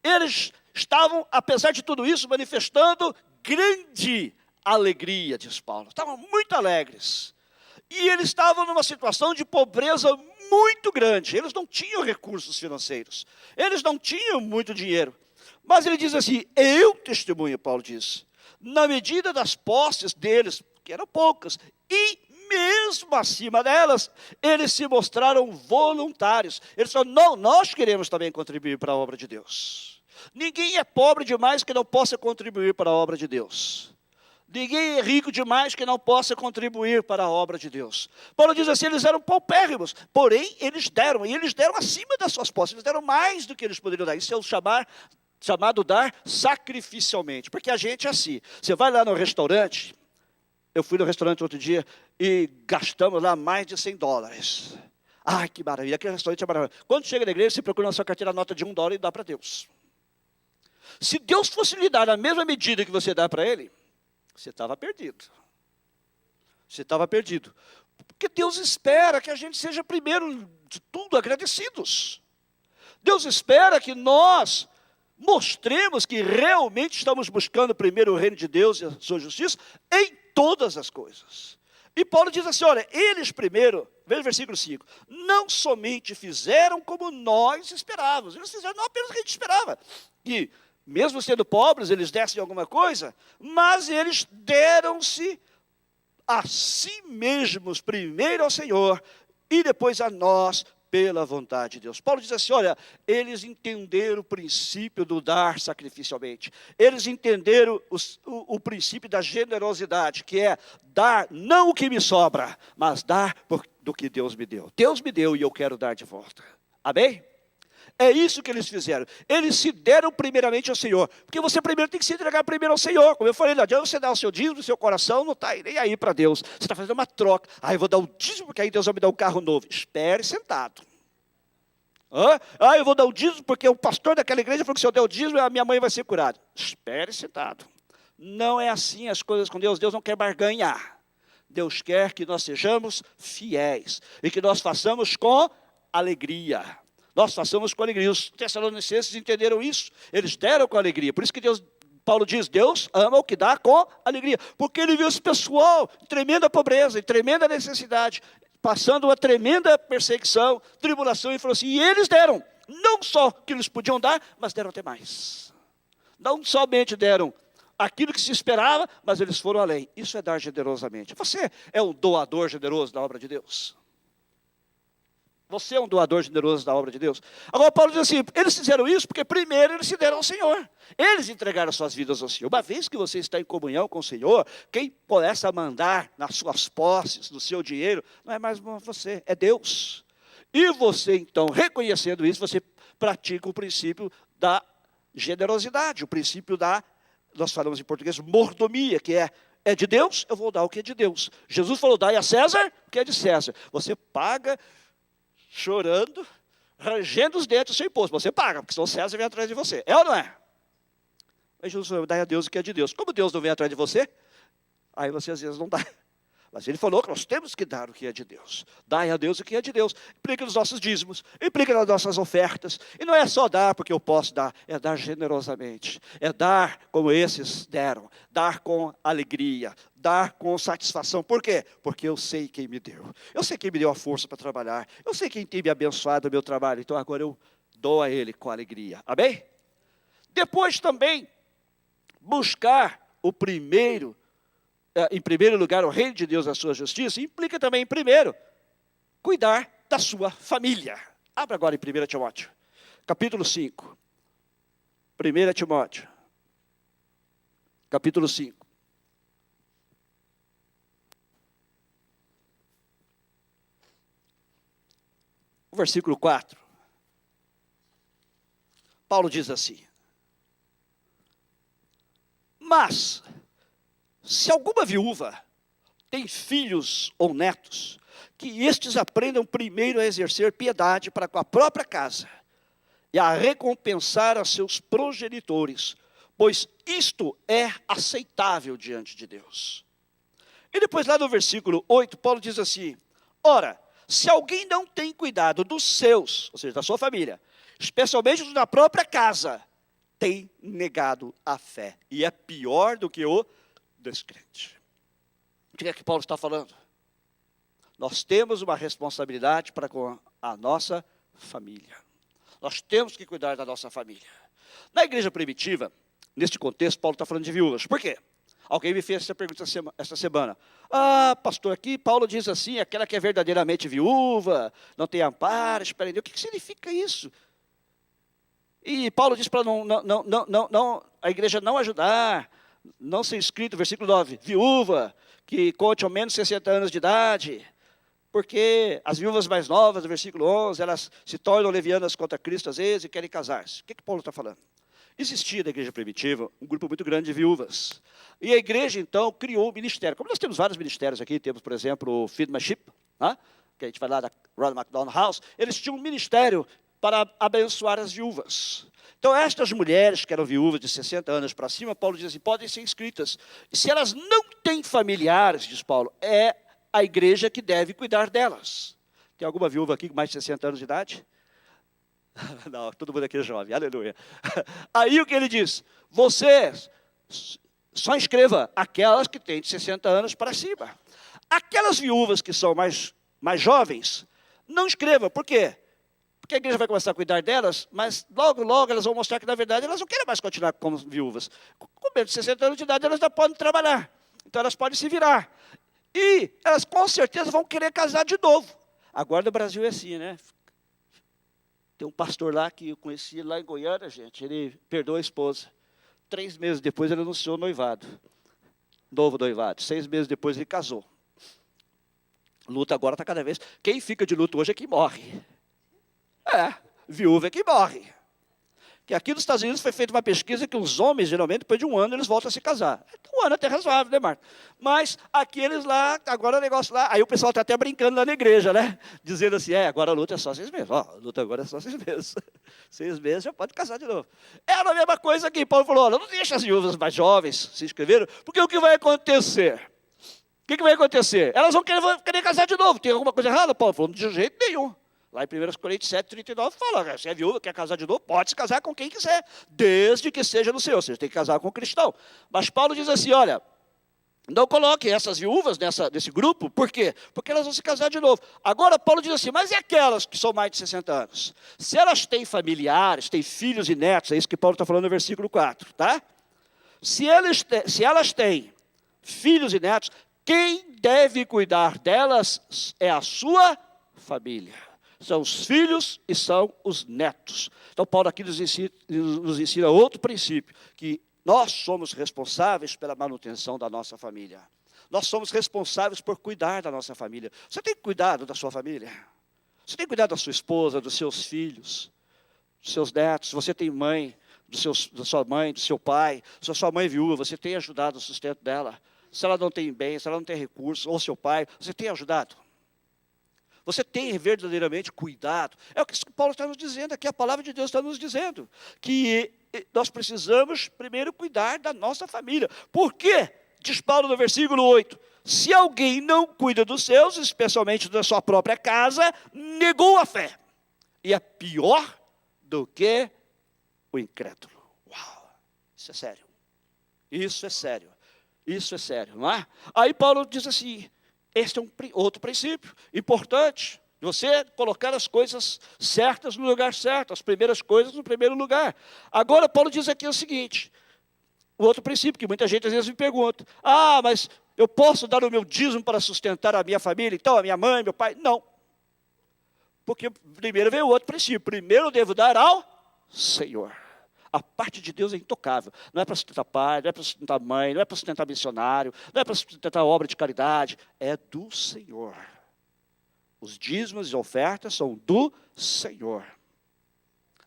Eles estavam, apesar de tudo isso, manifestando grande alegria, diz Paulo. Estavam muito alegres. E eles estavam numa situação de pobreza muito grande. Eles não tinham recursos financeiros. Eles não tinham muito dinheiro. Mas ele diz assim: eu testemunho, Paulo diz, na medida das posses deles, que eram poucas, e mesmo acima delas, eles se mostraram voluntários. Eles falaram: não, nós queremos também contribuir para a obra de Deus. Ninguém é pobre demais que não possa contribuir para a obra de Deus. Ninguém é rico demais que não possa contribuir para a obra de Deus. Paulo diz assim: eles eram paupérrimos, porém eles deram, e eles deram acima das suas posses, eles deram mais do que eles poderiam dar. Isso é o chamado dar sacrificialmente, porque a gente é assim. Você vai lá no restaurante, eu fui no restaurante outro dia e gastamos lá mais de $100. Ai, que maravilha, aquele restaurante é maravilhoso. Quando chega na igreja, você procura na sua carteira a nota de $1 e dá para Deus. Se Deus fosse lhe dar na mesma medida que você dá para Ele, você estava perdido. Você estava perdido. Porque Deus espera que a gente seja, primeiro de tudo, agradecidos. Deus espera que nós mostremos que realmente estamos buscando primeiro o reino de Deus e a sua justiça em todas as coisas. E Paulo diz assim: olha, eles primeiro, veja o versículo 5, não somente fizeram como nós esperávamos, eles fizeram não apenas o que a gente esperava, que mesmo sendo pobres, eles dessem alguma coisa, mas eles deram-se a si mesmos, primeiro ao Senhor, e depois a nós, pela vontade de Deus. Paulo diz assim: olha, eles entenderam o princípio do dar sacrificialmente. Eles entenderam o princípio da generosidade, que é dar não o que me sobra, mas dar do que Deus me deu. Deus me deu e eu quero dar de volta. Amém? É isso que eles fizeram. Eles se deram primeiramente ao Senhor. Porque você primeiro tem que se entregar primeiro ao Senhor. Como eu falei, não adianta você dar o seu dízimo, o seu coração não está nem aí para Deus. Você está fazendo uma troca. Eu vou dar o dízimo, porque aí Deus vai me dar um carro novo. Espere sentado. Eu vou dar o dízimo, porque o pastor daquela igreja falou que se eu der o dízimo, a minha mãe vai ser curada. Espere sentado. Não é assim as coisas com Deus. Deus não quer barganhar. Deus quer que nós sejamos fiéis. E que nós façamos com alegria. Nós façamos com alegria. Os Tessalonicenses entenderam isso. Eles deram com alegria. Por isso que Paulo diz: Deus ama o que dá com alegria. Porque ele viu esse pessoal em tremenda pobreza, em tremenda necessidade, passando uma tremenda perseguição, tribulação, e falou assim: e eles deram, não só o que eles podiam dar, mas deram até mais. Não somente deram aquilo que se esperava, mas eles foram além. Isso é dar generosamente. Você é um doador generoso da obra de Deus? Você é um doador generoso da obra de Deus? Agora Paulo diz assim: eles fizeram isso porque primeiro eles se deram ao Senhor. Eles entregaram suas vidas ao Senhor. Uma vez que você está em comunhão com o Senhor, quem começa a mandar nas suas posses, no seu dinheiro, não é mais você, é Deus. E você então, reconhecendo isso, você pratica o princípio da generosidade, o princípio nós falamos em português, mordomia, que é de Deus, eu vou dar o que é de Deus. Jesus falou: dai a César o que é de César. Você paga chorando, rangendo os dentes do seu imposto. Você paga, porque senão o César vem atrás de você. É ou não é? Aí Jesus falou: dai a Deus o que é de Deus. Como Deus não vem atrás de você, aí você às vezes não dá. Mas ele falou que nós temos que dar o que é de Deus. Dai a Deus o que é de Deus. Implica nos nossos dízimos, implica nas nossas ofertas. E não é só dar porque eu posso dar, é dar generosamente. É dar como esses deram, dar com alegria, dar com satisfação. Por quê? Porque eu sei quem me deu. Eu sei quem me deu a força para trabalhar. Eu sei quem tem me abençoado no meu trabalho. Então agora eu dou a Ele com alegria. Amém? Depois também, buscar o primeiro em primeiro lugar, o reino de Deus e a sua justiça, implica também, primeiro, cuidar da sua família. Abra agora em 1 Timóteo, capítulo 5. 1 Timóteo, capítulo 5. O versículo 4. Paulo diz assim: mas, se alguma viúva tem filhos ou netos, que estes aprendam primeiro a exercer piedade para com a própria casa e a recompensar a seus progenitores, pois isto é aceitável diante de Deus. E depois lá no versículo 8, Paulo diz assim: ora, se alguém não tem cuidado dos seus, ou seja, da sua família, especialmente dos da própria casa, tem negado a fé. E é pior do que o descrente. O que é que Paulo está falando? Nós temos uma responsabilidade para com a nossa família. Nós temos que cuidar da nossa família. Na igreja primitiva, neste contexto, Paulo está falando de viúvas. Por quê? Alguém me fez essa pergunta esta semana. Ah, pastor, aqui Paulo diz assim, aquela que é verdadeiramente viúva, não tem amparo, espera em Deus. O que significa isso? E Paulo diz para a igreja não ajudar, não ser inscrito, versículo 9, viúva, que conte ao menos 60 anos de idade, porque as viúvas mais novas, do versículo 11, elas se tornam levianas contra Cristo às vezes e querem casar-se. O que Paulo está falando? Existia na igreja primitiva um grupo muito grande de viúvas. E a igreja, então, criou um ministério. Como nós temos vários ministérios aqui, temos, por exemplo, o Feedmanship, que a gente vai lá da Ronald McDonald House, eles tinham um ministério para abençoar as viúvas. Então, estas mulheres que eram viúvas de 60 anos para cima, Paulo diz assim, podem ser inscritas. E se elas não têm familiares, diz Paulo, é a igreja que deve cuidar delas. Tem alguma viúva aqui com mais de 60 anos de idade? Não, todo mundo aqui é jovem, aleluia. Aí o que ele diz? Você só inscreva aquelas que têm de 60 anos para cima. Aquelas viúvas que são mais jovens, não inscreva. Por quê? Porque a igreja vai começar a cuidar delas, mas logo, logo elas vão mostrar que, na verdade, elas não querem mais continuar como viúvas. Com menos de 60 anos de idade, elas já podem trabalhar. Então, elas podem se virar. E elas, com certeza, vão querer casar de novo. Agora, no Brasil é assim, né? Tem um pastor lá que eu conheci lá em Goiânia, gente. Ele perdoou a esposa. 3 meses depois, ele anunciou noivado. Novo noivado. 6 meses depois, ele casou. Luta agora está cada vez... Quem fica de luto hoje é quem morre. Viúva é que morre. Que aqui nos Estados Unidos foi feita uma pesquisa que os homens, geralmente, depois de 1 ano, eles voltam a se casar. 1 ano até razoável, né, Marta? Mas aqui eles lá, agora o negócio lá, aí o pessoal está até brincando lá na igreja, né? Dizendo assim, agora a luta é só 6 meses. A luta agora é só 6 meses. 6 meses já pode casar de novo. Era a mesma coisa aqui. Paulo falou, olha, não deixa as viúvas mais jovens se inscreverem, porque o que vai acontecer? O que vai acontecer? Elas vão querer casar de novo. Tem alguma coisa errada? Paulo falou, de jeito nenhum. Lá em 1 Coríntios 7, 39, fala, se é viúva, quer casar de novo, pode se casar com quem quiser, desde que seja no Senhor, ou seja, tem que casar com um cristão. Mas Paulo diz assim, olha, não coloque essas viúvas nesse grupo, por quê? Porque elas vão se casar de novo. Agora Paulo diz assim, mas e aquelas que são mais de 60 anos? Se elas têm familiares, têm filhos e netos, é isso que Paulo está falando no versículo 4, tá? Se elas têm filhos e netos, quem deve cuidar delas é a sua família. São os filhos e são os netos. Então, Paulo aqui nos ensina outro princípio, que nós somos responsáveis pela manutenção da nossa família. Nós somos responsáveis por cuidar da nossa família. Você tem cuidado da sua família? Você tem cuidado da sua esposa, dos seus filhos, dos seus netos? Você tem mãe, da sua mãe, do seu pai? Se a sua mãe é viúva, você tem ajudado o sustento dela? Se ela não tem bem, se ela não tem recursos, ou seu pai, você tem ajudado? Você tem verdadeiramente cuidado. É o que Paulo está nos dizendo aqui, a palavra de Deus está nos dizendo. Que nós precisamos primeiro cuidar da nossa família. Por quê? Diz Paulo no versículo 8. Se alguém não cuida dos seus, especialmente da sua própria casa, negou a fé. E é pior do que o incrédulo. Uau, isso é sério. Isso é sério. Isso é sério, não é? Aí Paulo diz assim, este é outro princípio importante, você colocar as coisas certas no lugar certo, as primeiras coisas no primeiro lugar. Agora Paulo diz aqui o seguinte, o outro princípio que muita gente às vezes me pergunta, mas eu posso dar o meu dízimo para sustentar a minha família, então a minha mãe, meu pai? Não. Porque primeiro vem o outro princípio. Primeiro eu devo dar ao Senhor. A parte de Deus é intocável. Não é para sustentar pai, não é para sustentar mãe, não é para sustentar missionário, não é para sustentar obra de caridade. É do Senhor. Os dízimos e ofertas são do Senhor.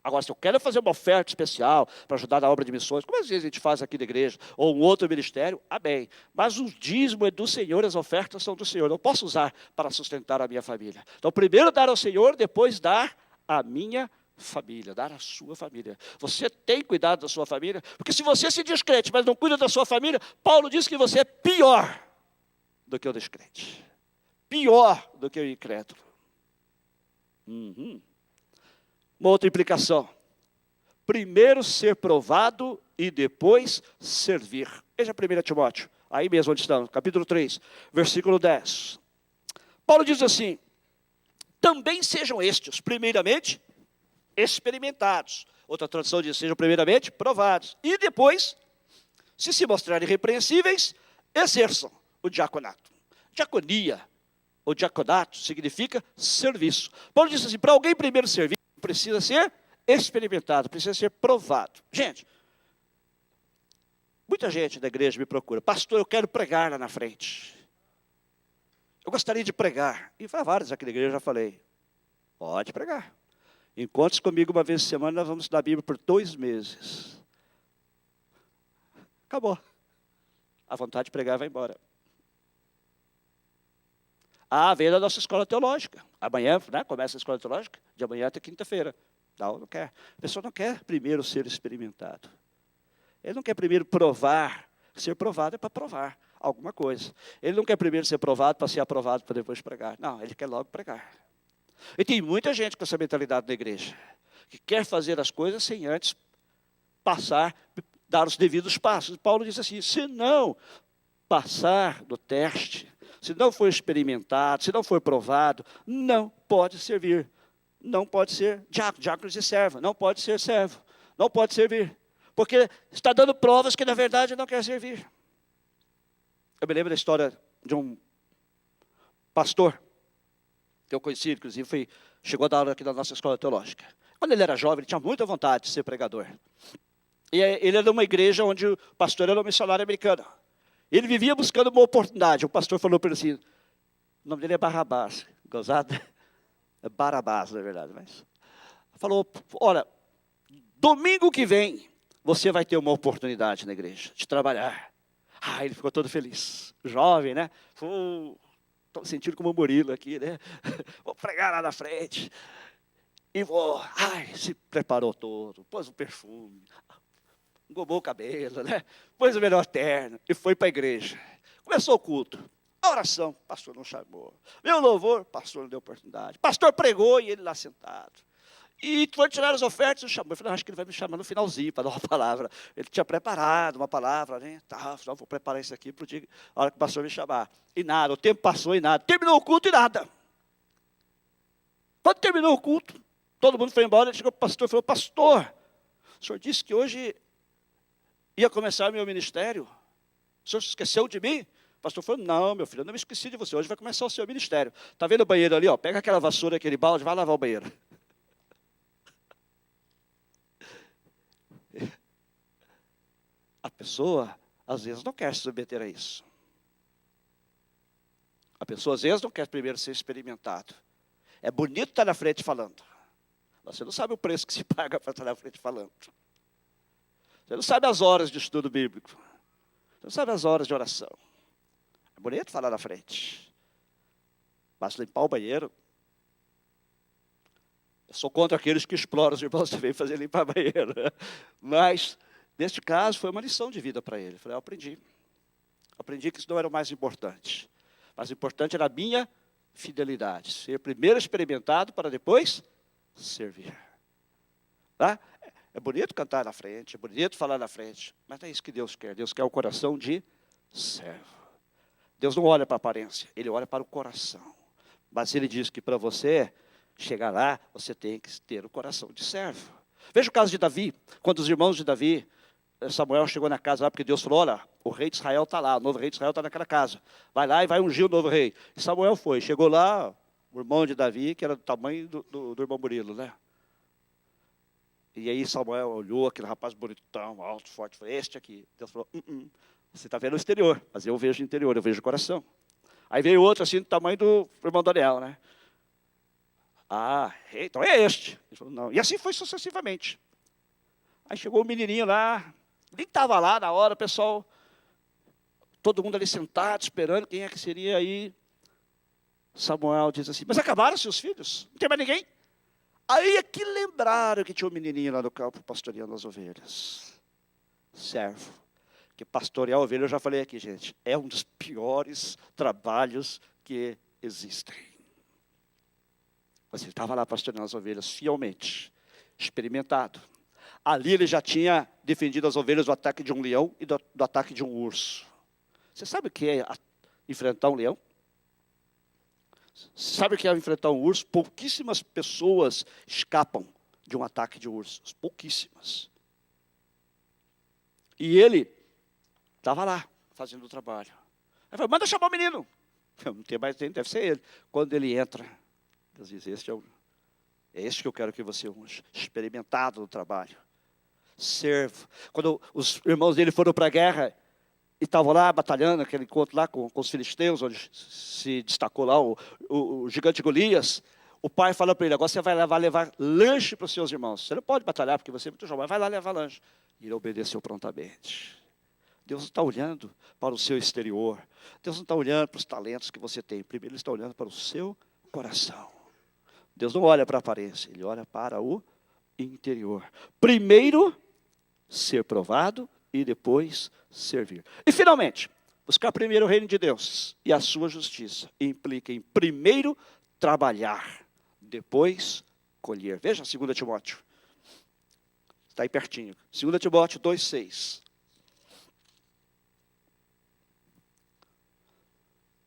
Agora, se eu quero fazer uma oferta especial para ajudar na obra de missões, como às vezes a gente faz aqui na igreja, ou um outro ministério, amém. Mas o dízimo é do Senhor, as ofertas são do Senhor. Eu posso usar para sustentar a minha família. Então, primeiro dar ao Senhor, depois dar à minha família, dar à sua família. Você tem cuidado da sua família? Porque se você se diz crente, mas não cuida da sua família, Paulo diz que você é pior do que o descrente. Pior do que o incrédulo. Uma outra implicação. Primeiro ser provado e depois servir. Veja 1 Timóteo, aí mesmo onde estamos, capítulo 3, versículo 10. Paulo diz assim: também sejam estes, primeiramente, experimentados. Outra tradução diz, sejam primeiramente provados. E depois, se mostrarem irrepreensíveis, exerçam o diaconato. Diaconia, ou diaconato, significa serviço. Paulo diz assim, para alguém primeiro servir, precisa ser experimentado, precisa ser provado. Gente, muita gente da igreja me procura, pastor, eu quero pregar lá na frente. Eu gostaria de pregar. E vários aqui da igreja eu já falei, pode pregar. Encontre-se comigo uma vez por semana, nós vamos estudar a Bíblia por 2 meses. Acabou. A vontade de pregar vai embora. Vem da nossa escola teológica. Amanhã, né, começa a escola teológica, de amanhã até quinta-feira. Não quer. A pessoa não quer primeiro ser experimentado. Ele não quer primeiro provar. Ser provado é para provar alguma coisa. Ele não quer primeiro ser provado para ser aprovado para depois pregar. Não, ele quer logo pregar. E tem muita gente com essa mentalidade na igreja, que quer fazer as coisas sem antes dar os devidos passos. Paulo diz assim, se não passar do teste, se não for experimentado, se não for provado, não pode servir. Não pode ser diácono, diácono de servo, não pode ser servo, não pode servir. Porque está dando provas que na verdade não quer servir. Eu me lembro da história de um pastor, que eu conheci, inclusive, chegou a dar aula aqui na nossa escola teológica. Quando ele era jovem, ele tinha muita vontade de ser pregador. E ele era de uma igreja onde o pastor era um missionário americano. Ele vivia buscando uma oportunidade. O pastor falou para ele assim, o nome dele é Barrabás, gozado? É Barabás, na verdade. Mas falou, olha, domingo que vem, você vai ter uma oportunidade na igreja de trabalhar. Ele ficou todo feliz. Jovem, né? Estou me sentindo como um Murilo aqui, né? Vou pregar lá na frente. E se preparou todo, pôs o perfume, engomou o cabelo, né? Pôs o melhor terno e foi para a igreja. Começou o culto. A oração, o pastor não chamou. Meu louvor, o pastor não deu oportunidade. O pastor pregou e ele lá sentado. E foi tirar as ofertas e chamou. Eu falei, acho que ele vai me chamar no finalzinho para dar uma palavra. Ele tinha preparado uma palavra, né? Vou preparar isso aqui para o dia, a hora que o pastor me chamar. E nada, o tempo passou e nada. Terminou o culto e nada. Quando terminou o culto, todo mundo foi embora, ele chegou para o pastor e falou, pastor, o senhor disse que hoje ia começar meu ministério. O senhor se esqueceu de mim? O pastor falou, não, meu filho, eu não me esqueci de você. Hoje vai começar o seu ministério. Está vendo o banheiro ali? Pega aquela vassoura, aquele balde, vai lavar o banheiro. A pessoa, às vezes, não quer se submeter a isso. A pessoa, às vezes, não quer primeiro ser experimentado. É bonito estar na frente falando. Você não sabe o preço que se paga para estar na frente falando. Você não sabe as horas de estudo bíblico. Você não sabe as horas de oração. É bonito falar na frente. Basta limpar o banheiro. Eu sou contra aqueles que exploram os irmãos que vêm fazer limpar banheiro. Mas, neste caso, foi uma lição de vida para ele. Eu falei, eu aprendi. Aprendi que isso não era o mais importante. O mais importante era a minha fidelidade. Ser primeiro experimentado para depois servir. Tá? É bonito cantar na frente, é bonito falar na frente, mas não é isso que Deus quer. Deus quer o coração de servo. Deus não olha para a aparência, Ele olha para o coração. Mas Ele diz que para você chegar lá, você tem que ter o coração de servo. Veja o caso de Davi, quando os irmãos de Davi Samuel chegou na casa lá, porque Deus falou, olha, o rei de Israel está lá, o novo rei de Israel está naquela casa. Vai lá e vai ungir o novo rei. E Samuel foi, chegou lá, o irmão de Davi, que era do tamanho do irmão Murilo, né? E aí Samuel olhou, aquele rapaz bonitão, alto, forte, falou, este aqui. Deus falou, você está vendo o exterior, mas eu vejo o interior, eu vejo o coração. Aí veio outro assim, do tamanho do irmão Daniel, né? Então é este. Ele falou, não. E assim foi sucessivamente. Aí chegou o menininho lá, nem estava lá na hora, o pessoal, todo mundo ali sentado, esperando quem é que seria aí. Samuel diz assim, mas acabaram seus filhos? Não tem mais ninguém? Aí é que lembraram que tinha um menininho lá no campo pastoreando as ovelhas. Servo. Que pastorear ovelha, eu já falei aqui, gente, é um dos piores trabalhos que existem. Mas ele estava lá pastoreando as ovelhas fielmente, experimentado. Ali ele já tinha defendido as ovelhas do ataque de um leão e do ataque de um urso. Você sabe o que é enfrentar um leão? Sabe o que é enfrentar um urso? Pouquíssimas pessoas escapam de um ataque de ursos. Pouquíssimas. E ele estava lá, fazendo o trabalho. Aí falou, manda chamar o menino. Não tem mais tempo, deve ser ele. Quando ele entra, Deus diz, é este que eu quero que você unja. Experimentado no trabalho. Servo. Quando os irmãos dele foram para a guerra, e estavam lá batalhando, aquele encontro lá com os filisteus, onde se destacou lá o gigante Golias, o pai falou para ele, agora você vai levar lanche para os seus irmãos. Você não pode batalhar, porque você é muito jovem, mas vai lá levar lanche. E ele obedeceu prontamente. Deus não está olhando para o seu exterior. Deus não está olhando para os talentos que você tem. Primeiro Ele está olhando para o seu coração. Deus não olha para a aparência, Ele olha para o interior. Primeiro, ser provado e depois servir. E finalmente, buscar primeiro o reino de Deus e a sua justiça implica em primeiro trabalhar, depois colher. Veja 2 Timóteo. Está aí pertinho. 2 Timóteo 2,6.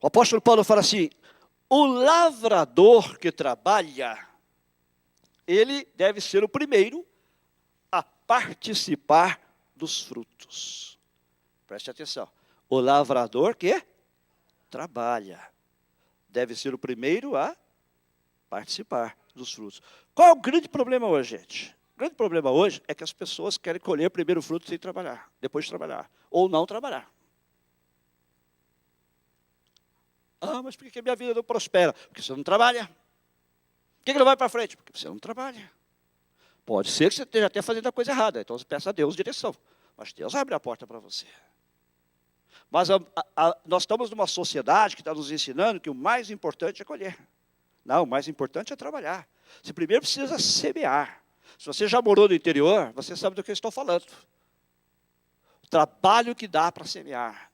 O apóstolo Paulo fala assim, o lavrador que trabalha, ele deve ser o primeiro a participar dos frutos. Preste atenção. O lavrador que trabalha deve ser o primeiro a participar dos frutos. Qual é o grande problema hoje, gente? O grande problema hoje é que as pessoas querem colher primeiro o fruto sem trabalhar, depois de trabalhar, ou não trabalhar. Mas por que a minha vida não prospera? Porque você não trabalha. Por que não vai para frente? Porque você não trabalha. Pode ser que você esteja até fazendo a coisa errada, então você peça a Deus direção. Mas Deus abre a porta para você. Mas nós estamos numa sociedade que está nos ensinando que o mais importante é colher. Não, o mais importante é trabalhar. Você primeiro precisa semear. Se você já morou no interior, você sabe do que eu estou falando. O trabalho que dá para semear.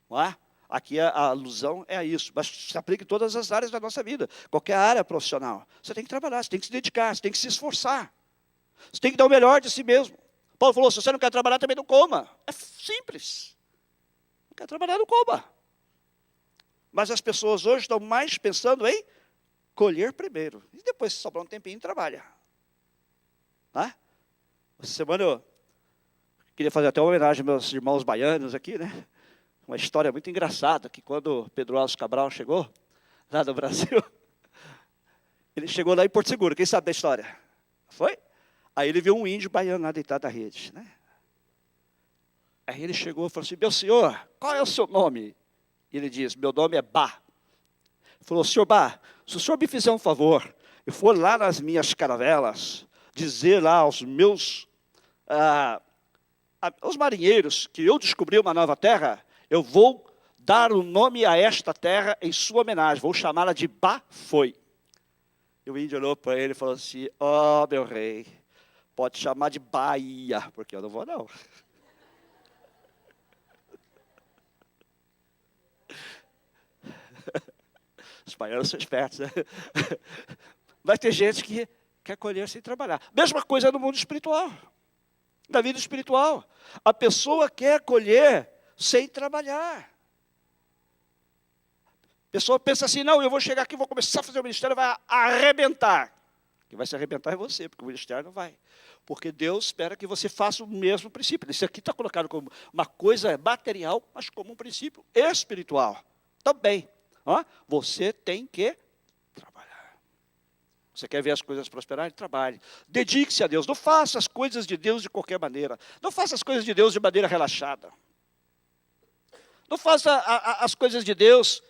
Não é? Aqui a alusão é a isso, mas se aplica em todas as áreas da nossa vida, qualquer área profissional. Você tem que trabalhar, você tem que se dedicar, você tem que se esforçar. Você tem que dar o melhor de si mesmo. Paulo falou, se você não quer trabalhar, também não coma. É simples. Não quer trabalhar, não coma. Mas as pessoas hoje estão mais pensando em colher primeiro. E depois, se sobrar um tempinho, trabalha. Tá? Essa semana eu queria fazer até uma homenagem aos meus irmãos baianos aqui, né? Uma história muito engraçada, que quando Pedro Alves Cabral chegou, lá no Brasil, ele chegou lá em Porto Seguro, quem sabe da história? Foi? Aí ele viu um índio baiano lá deitado na rede, né? Aí ele chegou e falou assim, meu senhor, qual é o seu nome? E ele diz, meu nome é Bá. Ele falou, senhor Bá, se o senhor me fizer um favor, eu for lá nas minhas caravelas, dizer lá aos meus, aos marinheiros, que eu descobri uma nova terra, eu vou dar o nome a esta terra em sua homenagem, vou chamá-la de Bafoi. E o índio olhou para ele e falou assim, meu rei, pode chamar de Bahia, porque eu não vou não. Os baianos são espertos, né? Vai ter gente que quer colher sem trabalhar. Mesma coisa no mundo espiritual, na vida espiritual. A pessoa quer colher sem trabalhar. A pessoa pensa assim, não, eu vou chegar aqui, vou começar a fazer o ministério, vai arrebentar. Quem vai se arrebentar é você, porque o ministério não vai. Porque Deus espera que você faça o mesmo princípio. Isso aqui está colocado como uma coisa material, mas como um princípio espiritual também. Ó, você tem que trabalhar. Você quer ver as coisas prosperarem? Trabalhe. Dedique-se a Deus. Não faça as coisas de Deus de qualquer maneira. Não faça as coisas de Deus de maneira relaxada. Não faça as coisas de Deus.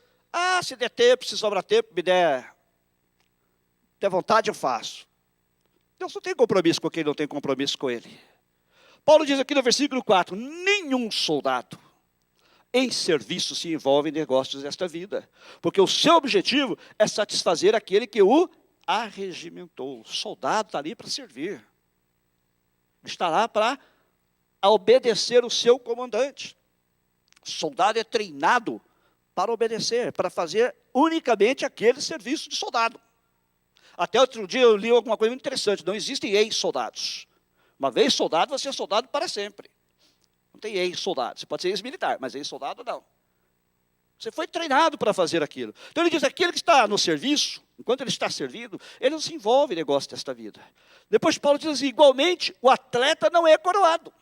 Se der tempo, se sobrar tempo, me der vontade, eu faço. Deus não tem compromisso com quem não tem compromisso com Ele. Paulo diz aqui no versículo 4, nenhum soldado em serviço se envolve em negócios desta vida, porque o seu objetivo é satisfazer aquele que o arregimentou. O soldado está ali para servir. Está lá para obedecer o seu comandante. O soldado é treinado para obedecer, para fazer unicamente aquele serviço de soldado. Até outro dia eu li alguma coisa muito interessante. Não existem ex-soldados. Uma vez soldado, você é soldado para sempre. Não tem ex-soldado. Você pode ser ex-militar, mas ex-soldado não. Você foi treinado para fazer aquilo. Então ele diz, aquele que está no serviço, enquanto ele está servindo, ele não se envolve em negócio desta vida. Depois Paulo diz assim, igualmente, o atleta não é coroado,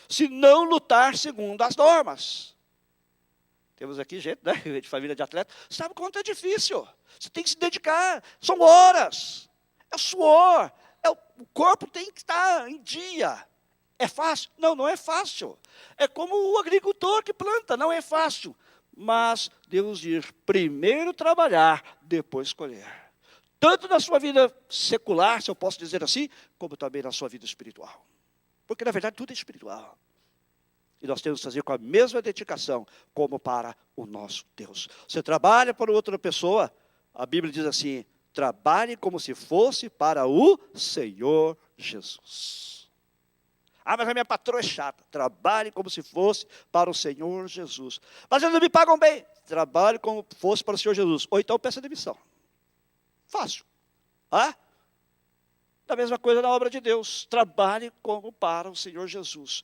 se não lutar segundo as normas. Temos aqui gente, né, de família de atleta, sabe quanto é difícil. Você tem que se dedicar, são horas, é suor, o corpo tem que estar em dia. É fácil? Não, não é fácil. É como o agricultor que planta, não é fácil. Mas Deus diz, primeiro trabalhar, depois colher. Tanto na sua vida secular, se eu posso dizer assim, como também na sua vida espiritual. Porque na verdade tudo é espiritual. E nós temos que fazer com a mesma dedicação, como para o nosso Deus. Você trabalha para outra pessoa, a Bíblia diz assim, trabalhe como se fosse para o Senhor Jesus. Mas a minha patroa é chata. Trabalhe como se fosse para o Senhor Jesus. Mas eles não me pagam bem. Trabalhe como fosse para o Senhor Jesus. Ou então peça demissão. Fácil. Da mesma coisa na obra de Deus. Trabalhe como para o Senhor Jesus.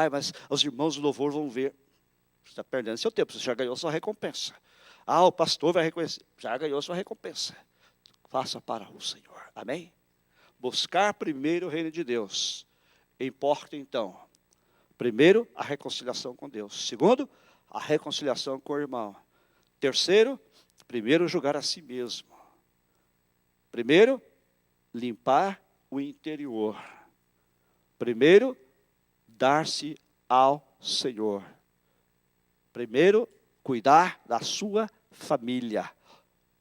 Mas os irmãos do louvor vão ver. Você está perdendo seu tempo, você já ganhou sua recompensa. O pastor vai reconhecer. Já ganhou sua recompensa. Faça para o Senhor. Amém? Buscar primeiro o reino de Deus. Importa então, primeiro, a reconciliação com Deus. Segundo, a reconciliação com o irmão. Terceiro, primeiro julgar a si mesmo. Primeiro, limpar o interior. Primeiro, dar-se ao Senhor. Primeiro, cuidar da sua família.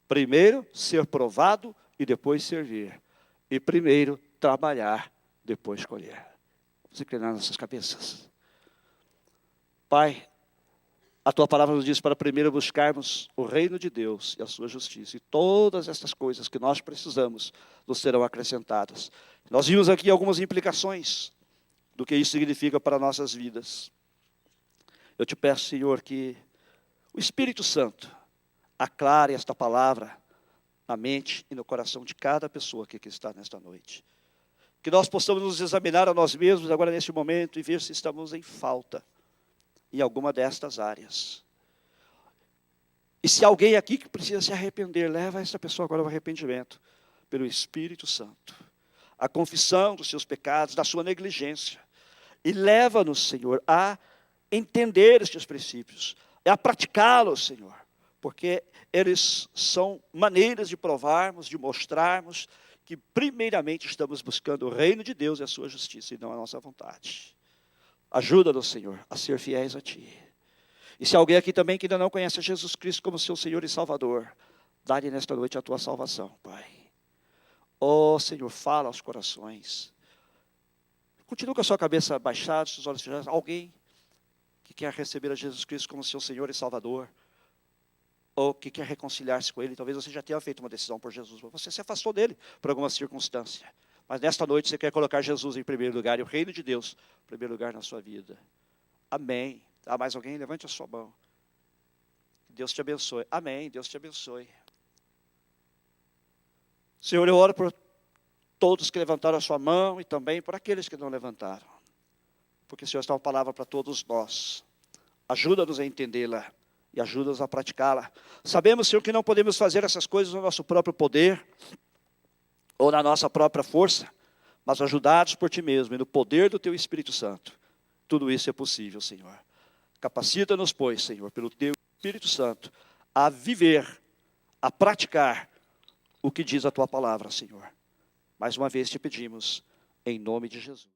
Primeiro, ser provado e depois servir. E primeiro, trabalhar, depois colher. Vamos inclinar nossas cabeças. Pai, a Tua palavra nos diz para primeiro buscarmos o reino de Deus e a sua justiça. E todas essas coisas que nós precisamos nos serão acrescentadas. Nós vimos aqui algumas implicações do que isso significa para nossas vidas. Eu te peço, Senhor, que o Espírito Santo aclare esta palavra na mente e no coração de cada pessoa que aqui está nesta noite. Que nós possamos nos examinar a nós mesmos agora neste momento e ver se estamos em falta em alguma destas áreas. E se alguém aqui que precisa se arrepender, leva essa pessoa agora ao arrependimento pelo Espírito Santo. A confissão dos seus pecados, da sua negligência. E leva-nos, Senhor, a entender estes princípios, a praticá-los, Senhor. Porque eles são maneiras de provarmos, de mostrarmos que primeiramente estamos buscando o reino de Deus e a sua justiça, e não a nossa vontade. Ajuda-nos, Senhor, a ser fiéis a Ti. E se alguém aqui também que ainda não conhece Jesus Cristo como seu Senhor e Salvador, dá-lhe nesta noite a Tua salvação, Pai. Senhor, fala aos corações. Continua com a sua cabeça baixada, seus olhos fechados. Alguém que quer receber a Jesus Cristo como seu Senhor e Salvador, ou que quer reconciliar-se com Ele, talvez você já tenha feito uma decisão por Jesus, mas você se afastou dele por alguma circunstância. Mas nesta noite você quer colocar Jesus em primeiro lugar, e o reino de Deus em primeiro lugar na sua vida. Amém. Mais alguém? Levante a sua mão. Deus te abençoe. Amém. Deus te abençoe. Senhor, eu oro por todos que levantaram a sua mão e também por aqueles que não levantaram. Porque, Senhor, está uma palavra para todos nós. Ajuda-nos a entendê-la e ajuda-nos a praticá-la. Sabemos, Senhor, que não podemos fazer essas coisas no nosso próprio poder. ou na nossa própria força, mas ajudados por Ti mesmo e no poder do Teu Espírito Santo. Tudo isso é possível, Senhor. Capacita-nos, pois, Senhor, pelo Teu Espírito Santo, a viver, a praticar o que diz a Tua palavra, Senhor. Mais uma vez te pedimos, em nome de Jesus.